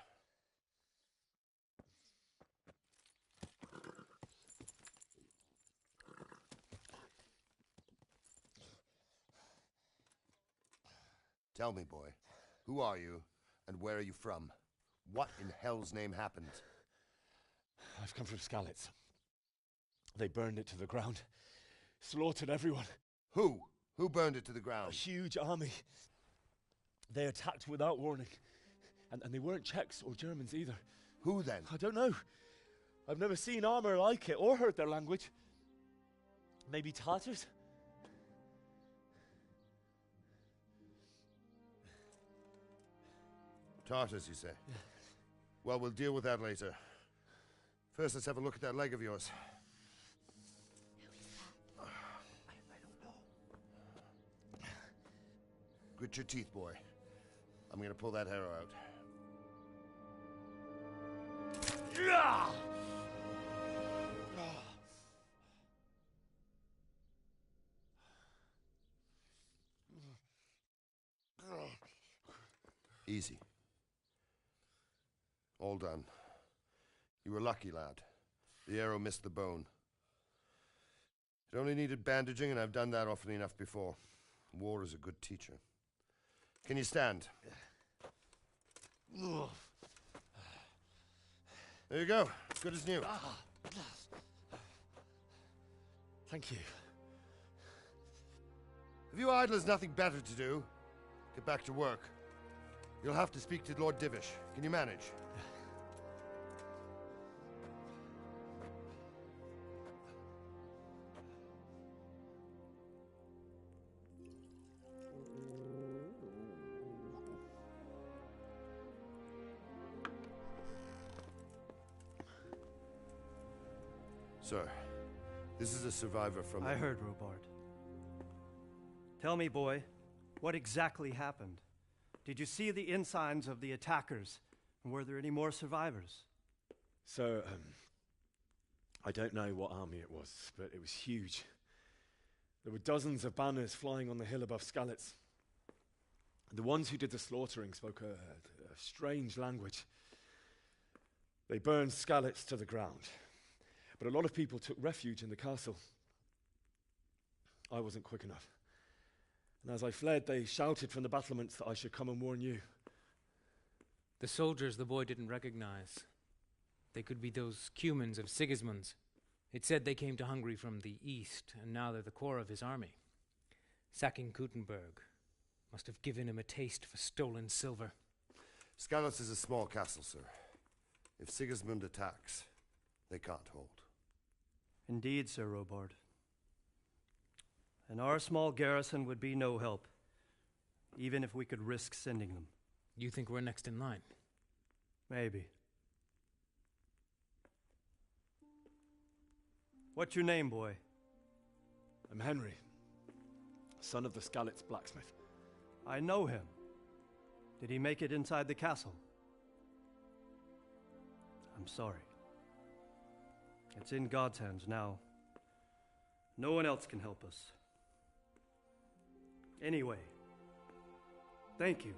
Tell me, boy, who are you, and where are you from? What in hell's name happened? I've come from Skalitz. They burned it to the ground. Slaughtered everyone. Who? Who burned it to the ground? A huge army. They attacked without warning. And they weren't Czechs or Germans either. Who then? I don't know. I've never seen armor like it or heard their language. Maybe Tartars? Tartars, you say? Yeah. Well, we'll deal with that later. First, let's have a look at that leg of yours. Grit your teeth, boy. I'm gonna pull that arrow out. Easy. All done. You were lucky, lad. The arrow missed the bone. It only needed bandaging, and I've done that often enough before. War is a good teacher. Can you stand? There you go. Good as new. Thank you. Have you idlers nothing better to do? Get back to work. You'll have to speak to Lord Divish. Can you manage? Sir, this is a survivor from... I heard, Robard. Tell me, boy, what exactly happened? Did you see the ensigns of the attackers? And were there any more survivors? So, I don't know what army it was, but it was huge. There were dozens of banners flying on the hill above Skalitz. The ones who did the slaughtering spoke a strange language. They burned Skalitz to the ground. But a lot of people took refuge in the castle. I wasn't quick enough. And as I fled, they shouted from the battlements that I should come and warn you. The soldiers the boy didn't recognize. They could be those Cumans of Sigismund's. It said they came to Hungary from the east, and now they're the core of his army. Sacking Gutenberg must have given him a taste for stolen silver. Skalitz is a small castle, sir. If Sigismund attacks, they can't hold. Indeed, Sir Robard. And our small garrison would be no help, even if we could risk sending them. You think we're next in line? Maybe. What's your name, boy? I'm Henry, son of the Skalitz blacksmith. I know him. Did he make it inside the castle? I'm sorry. It's in God's hands now. No one else can help us. Anyway, thank you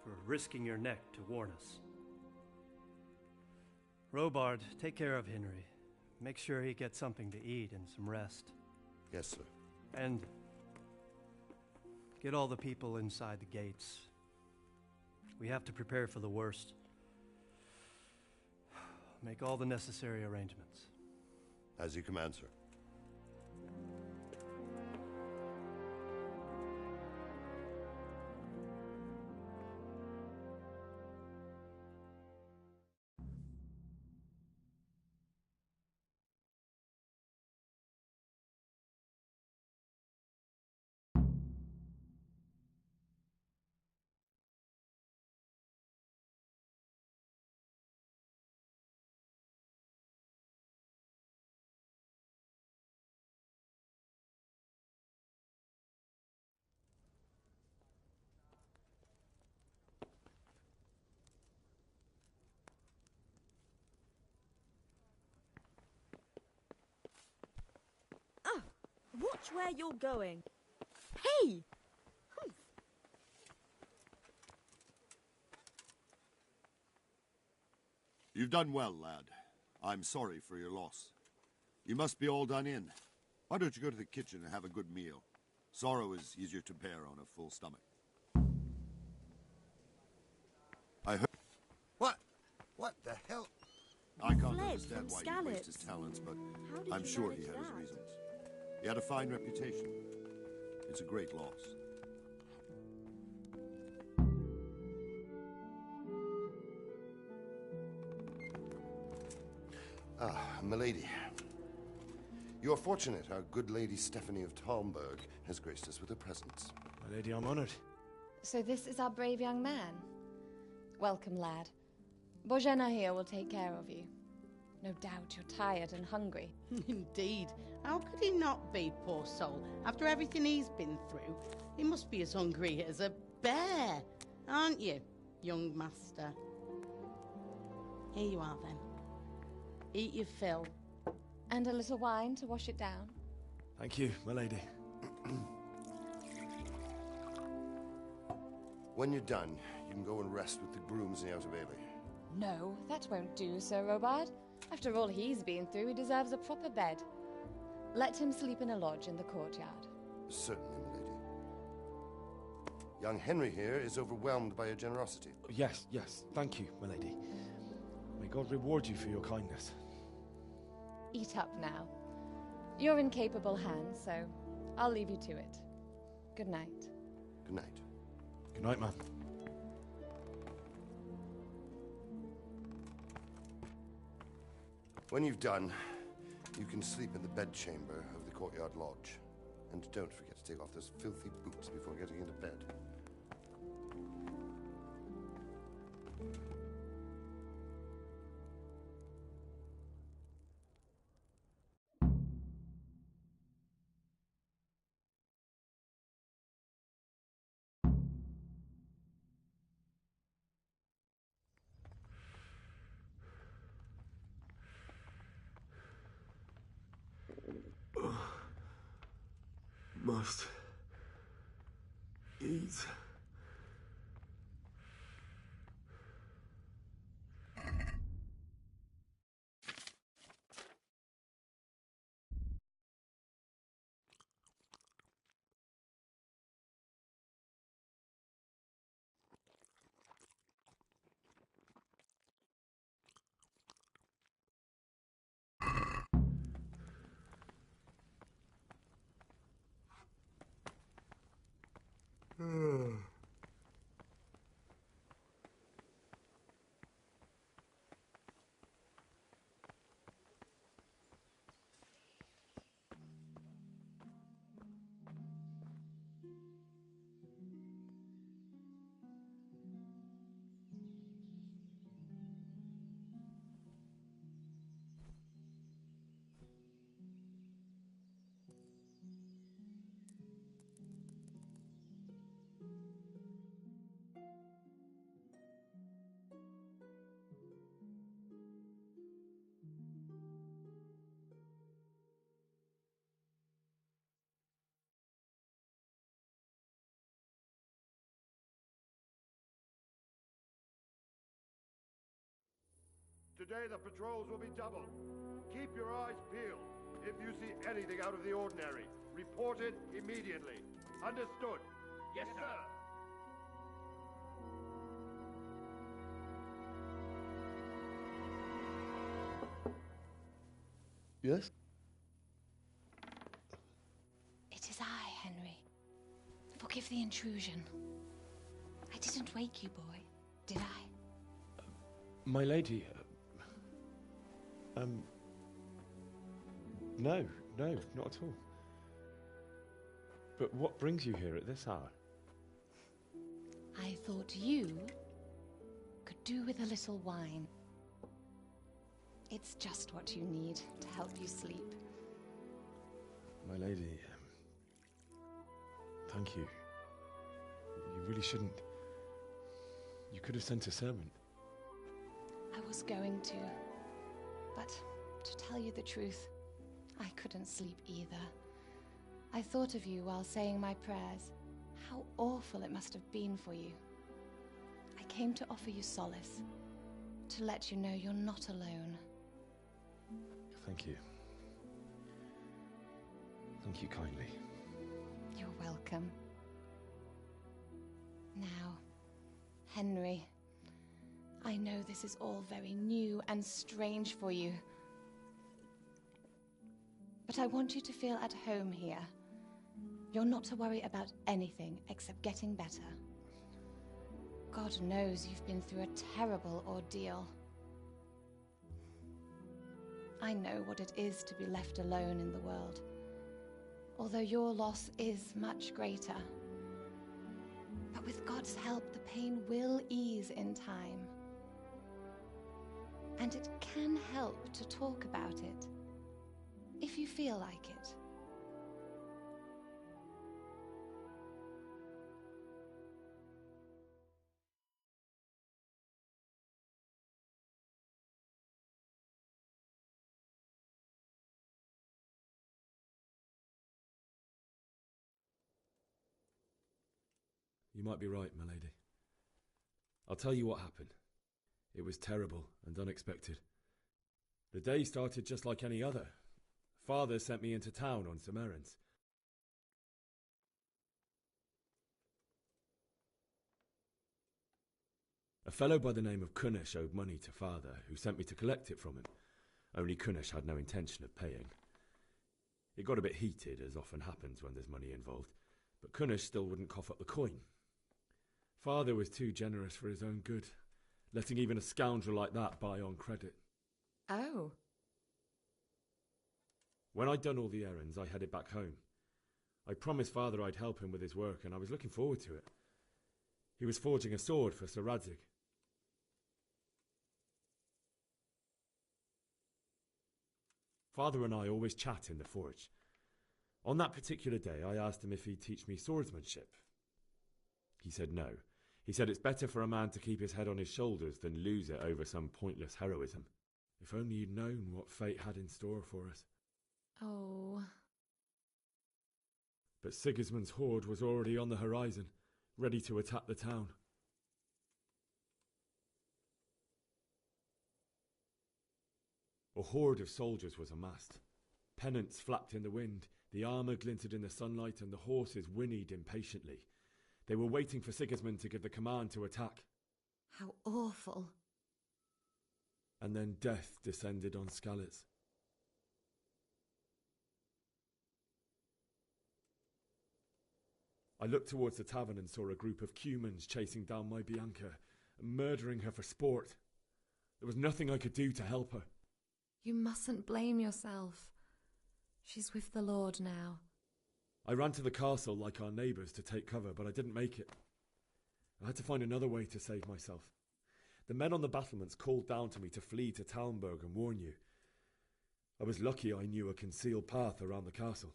for risking your neck to warn us. Robard, take care of Henry. Make sure he gets something to eat and some rest. Yes, sir. And get all the people inside the gates. We have to prepare for the worst. Make all the necessary arrangements. As you command, sir. Watch where you're going. Hey! You've done well, lad. I'm sorry for your loss. You must be all done in. Why don't you go to the kitchen and have a good meal? Sorrow is easier to bear on a full stomach. I heard... What the hell? I can't Fled understand why from he wastes his Skalitz. talents, but How did I'm you sure manage he had his that? reasons. He had a fine reputation. It's a great loss. Ah, milady. You're fortunate our good lady Stephanie of Talmberg has graced us with her presence. My lady, I'm honored. So this is our brave young man. Welcome, lad. Bojena here will take care of you. No doubt you're tired and hungry. Indeed. How could he not be, poor soul? After everything he's been through, he must be as hungry as a bear, aren't you, young master? Here you are, then. Eat your fill. And a little wine to wash it down. Thank you, my lady. When you're done, you can go and rest with the grooms in the Outer Bailey. No, that won't do, Sir Robard. After all he's been through, he deserves a proper bed. Let him sleep in a lodge in the courtyard. Certainly, milady. Young Henry here is overwhelmed by your generosity. Yes, yes. Thank you, my lady. May God reward you for your kindness. Eat up now. You're in capable hands, so I'll leave you to it. Good night. Good night. Good night, ma'am. When you've done, you can sleep in the bedchamber of the courtyard lodge. And don't forget to take off those filthy boots before getting into bed. Must eat. Today the patrols will be doubled. Keep your eyes peeled. If you see anything out of the ordinary, report it immediately. Understood? Yes, sir. Yes? It is I, Henry. Forgive the intrusion. I didn't wake you, boy, did I? My lady, no, not at all. But what brings you here at this hour? I thought you could do with a little wine. It's just what you need to help you sleep. My lady, thank you. You really shouldn't. You could have sent a servant. I was going to, but to tell you the truth, I couldn't sleep either. I thought of you while saying my prayers. How awful it must have been for you. I came to offer you solace, to let you know you're not alone. Thank you. Thank you kindly. You're welcome. Now, Henry, I know this is all very new and strange for you. But I want you to feel at home here. You're not to worry about anything except getting better. God knows you've been through a terrible ordeal. I know what it is to be left alone in the world, although your loss is much greater. But with God's help, the pain will ease in time. And it can help to talk about it, if you feel like it. You might be right, my lady. I'll tell you what happened. It was terrible and unexpected. The day started just like any other. Father sent me into town on some errands. A fellow by the name of Kunesh owed money to Father, who sent me to collect it from him. Only Kunesh had no intention of paying. It got a bit heated, as often happens when there's money involved, but Kunesh still wouldn't cough up the coin. Father was too generous for his own good, letting even a scoundrel like that buy on credit. Oh. When I'd done all the errands, I headed back home. I promised Father I'd help him with his work, and I was looking forward to it. He was forging a sword for Sir Radzig. Father and I always chat in the forge. On that particular day, I asked him if he'd teach me swordsmanship. He said no. He said it's better for a man to keep his head on his shoulders than lose it over some pointless heroism. If only you'd known what fate had in store for us. Oh. But Sigismund's horde was already on the horizon, ready to attack the town. A horde of soldiers was amassed. Pennants flapped in the wind, the armour glinted in the sunlight, and the horses whinnied impatiently. They were waiting for Sigismund to give the command to attack. How awful. And then death descended on Skalitz. I looked towards the tavern and saw a group of Cumans chasing down my Bianca, murdering her for sport. There was nothing I could do to help her. You mustn't blame yourself. She's with the Lord now. I ran to the castle like our neighbours to take cover, but I didn't make it. I had to find another way to save myself. The men on the battlements called down to me to flee to Talmberg and warn you. I was lucky I knew a concealed path around the castle.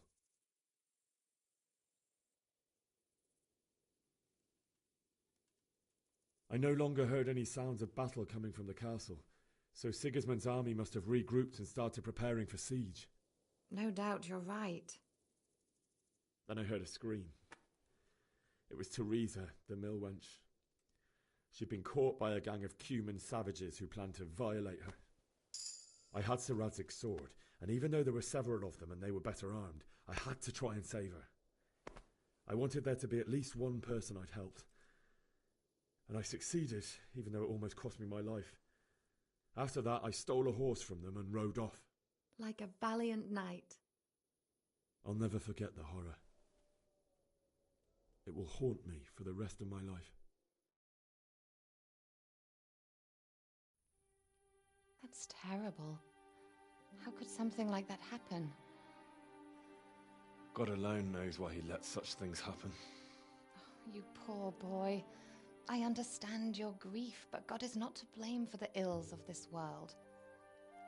I no longer heard any sounds of battle coming from the castle, so Sigismund's army must have regrouped and started preparing for siege. No doubt you're right. Then I heard a scream. It was Teresa, the mill wench. She'd been caught by a gang of Cuman savages who planned to violate her. I had Sir Radzig's sword, and even though there were several of them and they were better armed, I had to try and save her. I wanted there to be at least one person I'd helped. And I succeeded, even though it almost cost me my life. After that, I stole a horse from them and rode off. Like a valiant knight. I'll never forget the horror. It will haunt me for the rest of my life. That's terrible. How could something like that happen? God alone knows why he lets such things happen. Oh, you poor boy. I understand your grief, but God is not to blame for the ills of this world.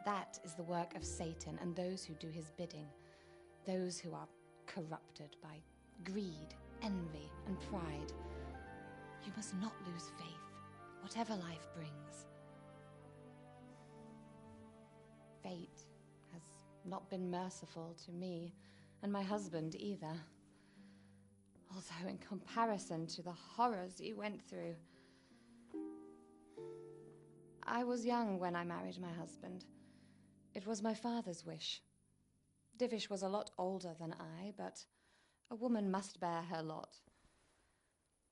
That is the work of Satan and those who do his bidding. Those who are corrupted by greed, envy, and pride. You must not lose faith, whatever life brings. Fate has not been merciful to me, and my husband either. Although in comparison to the horrors you went through. I was young when I married my husband. It was my father's wish. Divish was a lot older than I, but a woman must bear her lot.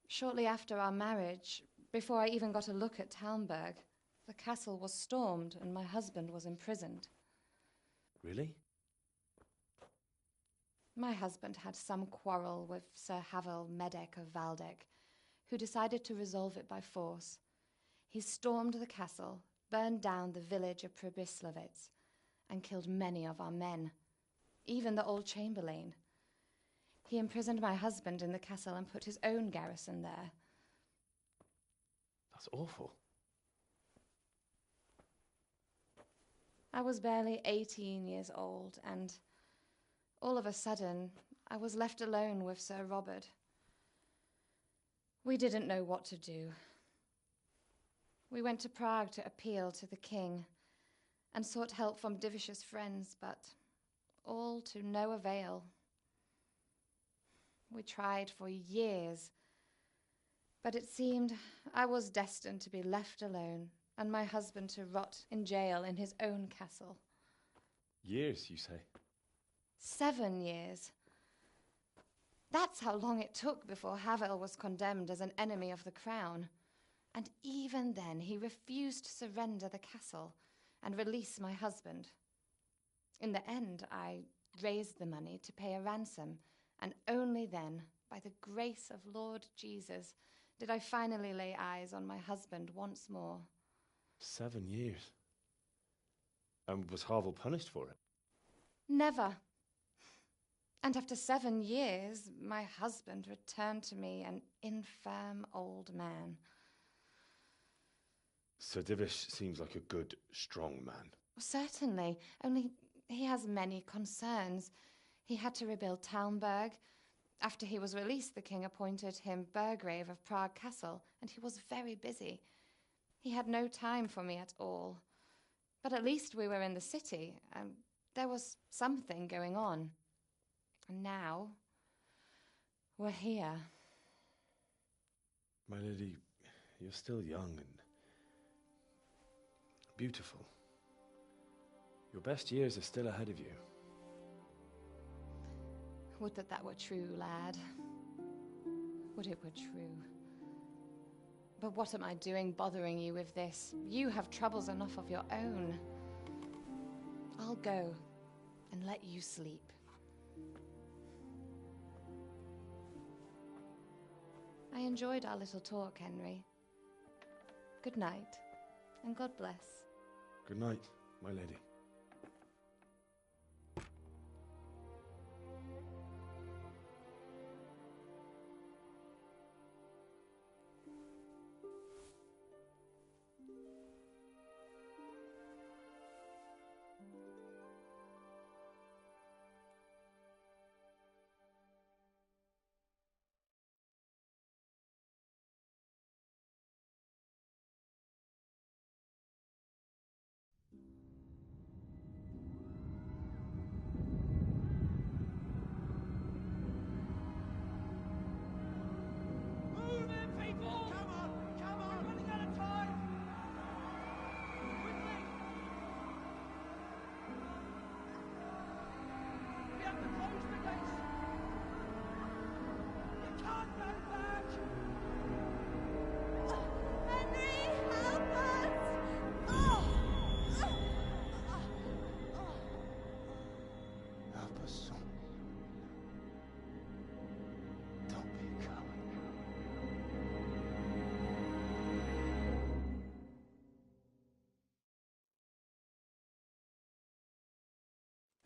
Shortly after our marriage, before I even got a look at Talmberg, the castle was stormed and my husband was imprisoned. Really? My husband had some quarrel with Sir Havel Medek of Valdek, who decided to resolve it by force. He stormed the castle, burned down the village of Pribyslavitz, and killed many of our men, even the old chamberlain. He imprisoned my husband in the castle and put his own garrison there. That's awful. I was barely 18 years old, and all of a sudden, I was left alone with Sir Robert. We didn't know what to do. We went to Prague to appeal to the king and sought help from Divish's friends, but all to no avail. We tried for years, but it seemed I was destined to be left alone and my husband to rot in jail in his own castle. Years, you say? 7 years. That's how long it took before Havel was condemned as an enemy of the crown. And even then he refused to surrender the castle and release my husband. In the end, I raised the money to pay a ransom, and only then, by the grace of Lord Jesus, did I finally lay eyes on my husband once more. 7 years. And was Havel punished for it? Never. And after 7 years, my husband returned to me an infirm old man. Sir Divish seems like a good, strong man. Certainly, only he has many concerns. He had to rebuild Talmberg. After he was released, the king appointed him Burgrave of Prague Castle, and he was very busy. He had no time for me at all. But at least we were in the city, and there was something going on. And now, we're here. My lady, you're still young and beautiful. Your best years are still ahead of you. Would that that were true, lad. Would it were true. But what am I doing bothering you with this? You have troubles enough of your own. I'll go and let you sleep. I enjoyed our little talk, Henry. Good night, and God bless. Good night, my lady.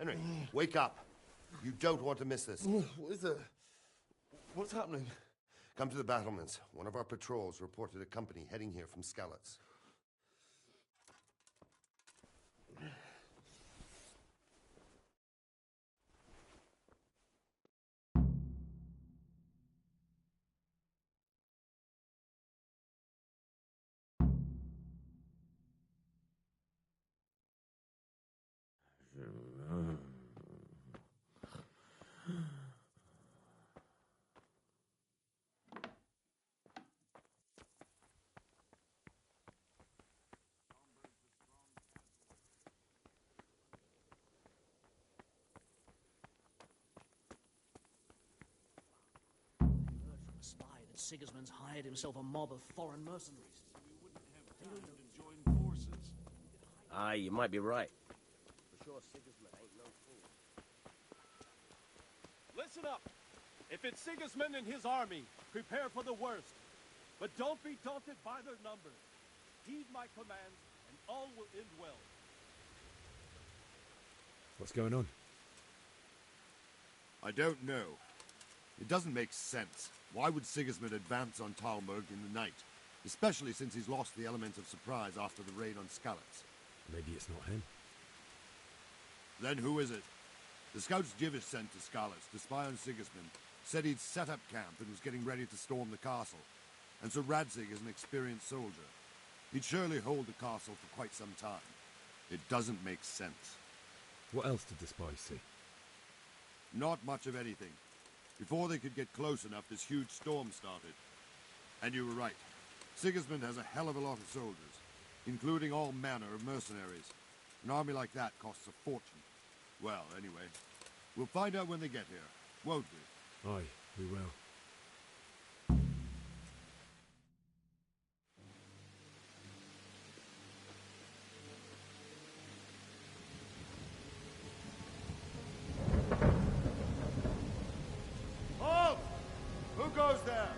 Henry, wake up. You don't want to miss this. What is it? What's happening? Come to the battlements. One of our patrols reported a company heading here from Skalitz. Spy that Sigismund's hired himself a mob of foreign mercenaries. We wouldn't have time to join forces. Aye, you might be right. For sure, Sigismund ain't no fool. Listen up. If it's Sigismund and his army, prepare for the worst. But don't be daunted by their numbers. Heed my commands, and all will end well. What's going on? I don't know. It doesn't make sense. Why would Sigismund advance on Talmberg in the night? Especially since he's lost the element of surprise after the raid on Skalitz. Maybe it's not him. Then who is it? The scouts Jivish sent to Skalitz to spy on Sigismund said he'd set up camp and was getting ready to storm the castle. And so Radzig is an experienced soldier. He'd surely hold the castle for quite some time. It doesn't make sense. What else did the spies see? Not much of anything. Before they could get close enough, this huge storm started. And you were right. Sigismund has a hell of a lot of soldiers, including all manner of mercenaries. An army like that costs a fortune. Well, anyway, we'll find out when they get here, won't we? Aye, we will. Halt! Who goes there?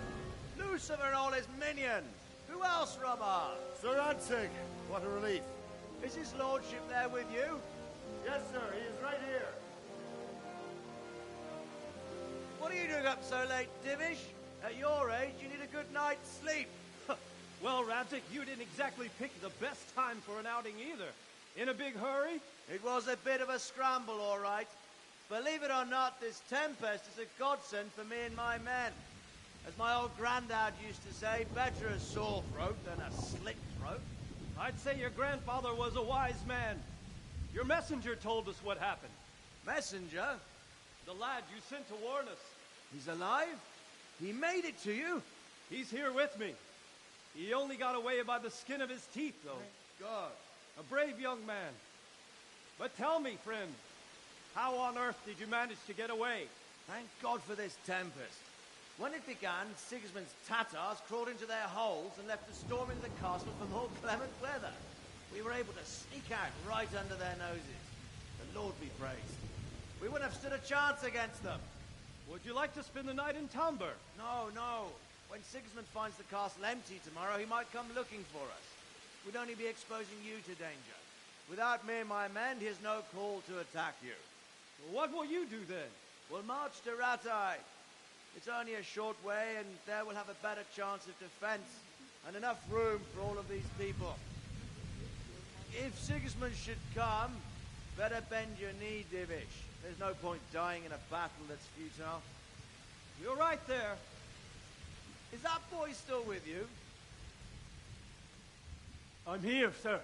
Lucifer and all his minions. Who else, Robert? Sir Radzig. What a relief. Is his lordship there with you? Yes, sir. He is right here. What are you doing up so late, Divish? At your age, you need a good night's sleep. Well, Radzig, you didn't exactly pick the best time for an outing either. In a big hurry? It was a bit of a scramble, all right. Believe it or not, this tempest is a godsend for me and my men. As my old granddad used to say, better a sore throat than a slit throat. I'd say your grandfather was a wise man. Your messenger told us what happened. Messenger? The lad you sent to warn us. He's alive? He made it to you? He's here with me. He only got away by the skin of his teeth, though. Thank God. A brave young man. But tell me, friend, how on earth did you manage to get away? Thank God for this tempest. When it began, Sigismund's Tatars crawled into their holes and left us storming the castle for more clement weather. We were able to sneak out right under their noses. The Lord be praised. We wouldn't have stood a chance against them. Would you like to spend the night in Talmberg? No, no. When Sigismund finds the castle empty tomorrow, he might come looking for us. We'd only be exposing you to danger. Without me and my men, he has no call to attack you. Well, what will you do then? We'll march to Ratai. It's only a short way, and there we'll have a better chance of defense and enough room for all of these people. If Sigismund should come, better bend your knee, Divish. There's no point dying in a battle that's futile. You're right there. Is that boy still with you? I'm here, sir.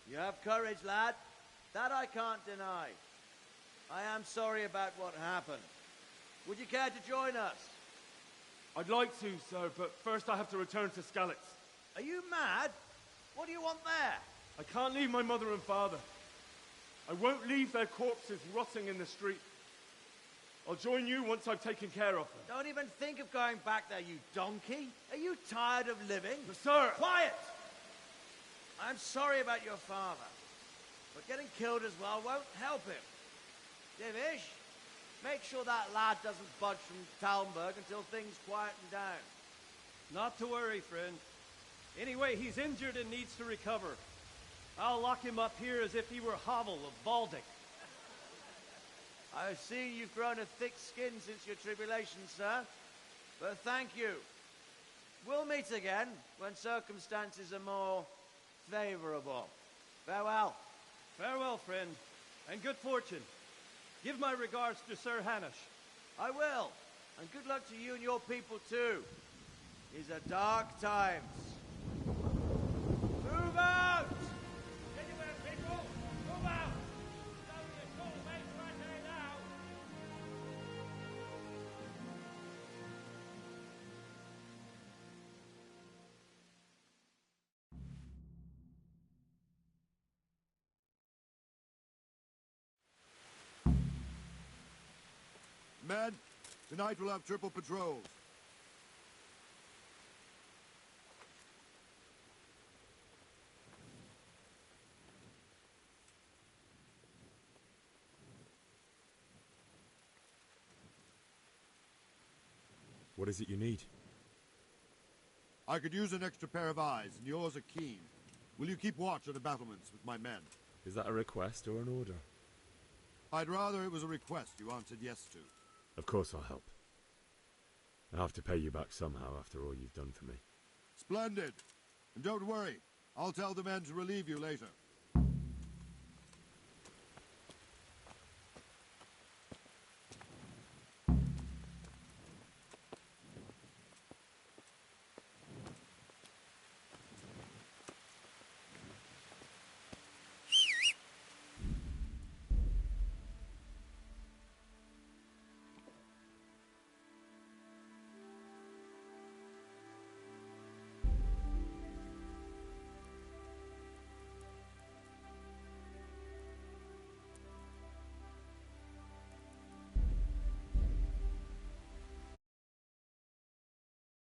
You have courage, lad. That I can't deny. I am sorry about what happened. Would you care to join us? I'd like to, sir, but first I have to return to Skalitz. Are you mad? What do you want there? I can't leave my mother and father. I won't leave their corpses rotting in the street. I'll join you once I've taken care of them. Don't even think of going back there, you donkey. Are you tired of living? But sir! Quiet! I'm sorry about your father, but getting killed as well won't help him. Divish, make sure that lad doesn't budge from Talmberg until things quieten down. Not to worry, friend. Anyway, he's injured and needs to recover. I'll lock him up here as if he were Havel of Baldic. I've seen you've grown a thick skin since your tribulation, sir. But thank you. We'll meet again when circumstances are more favorable. Farewell. Farewell, friend, and good fortune. Give my regards to Sir Hanush. I will. And good luck to you and your people, too. These are dark times. Move out! Anywhere, people! Move out! Don't be a cold mate right there now! Men, tonight we'll have triple patrols. What is it you need? I could use an extra pair of eyes, and yours are keen. Will you keep watch at the battlements with my men? Is that a request or an order? I'd rather it was a request you answered yes to. Of course I'll help. I'll have to pay you back somehow after all you've done for me. Splendid! And don't worry, I'll tell the men to relieve you later.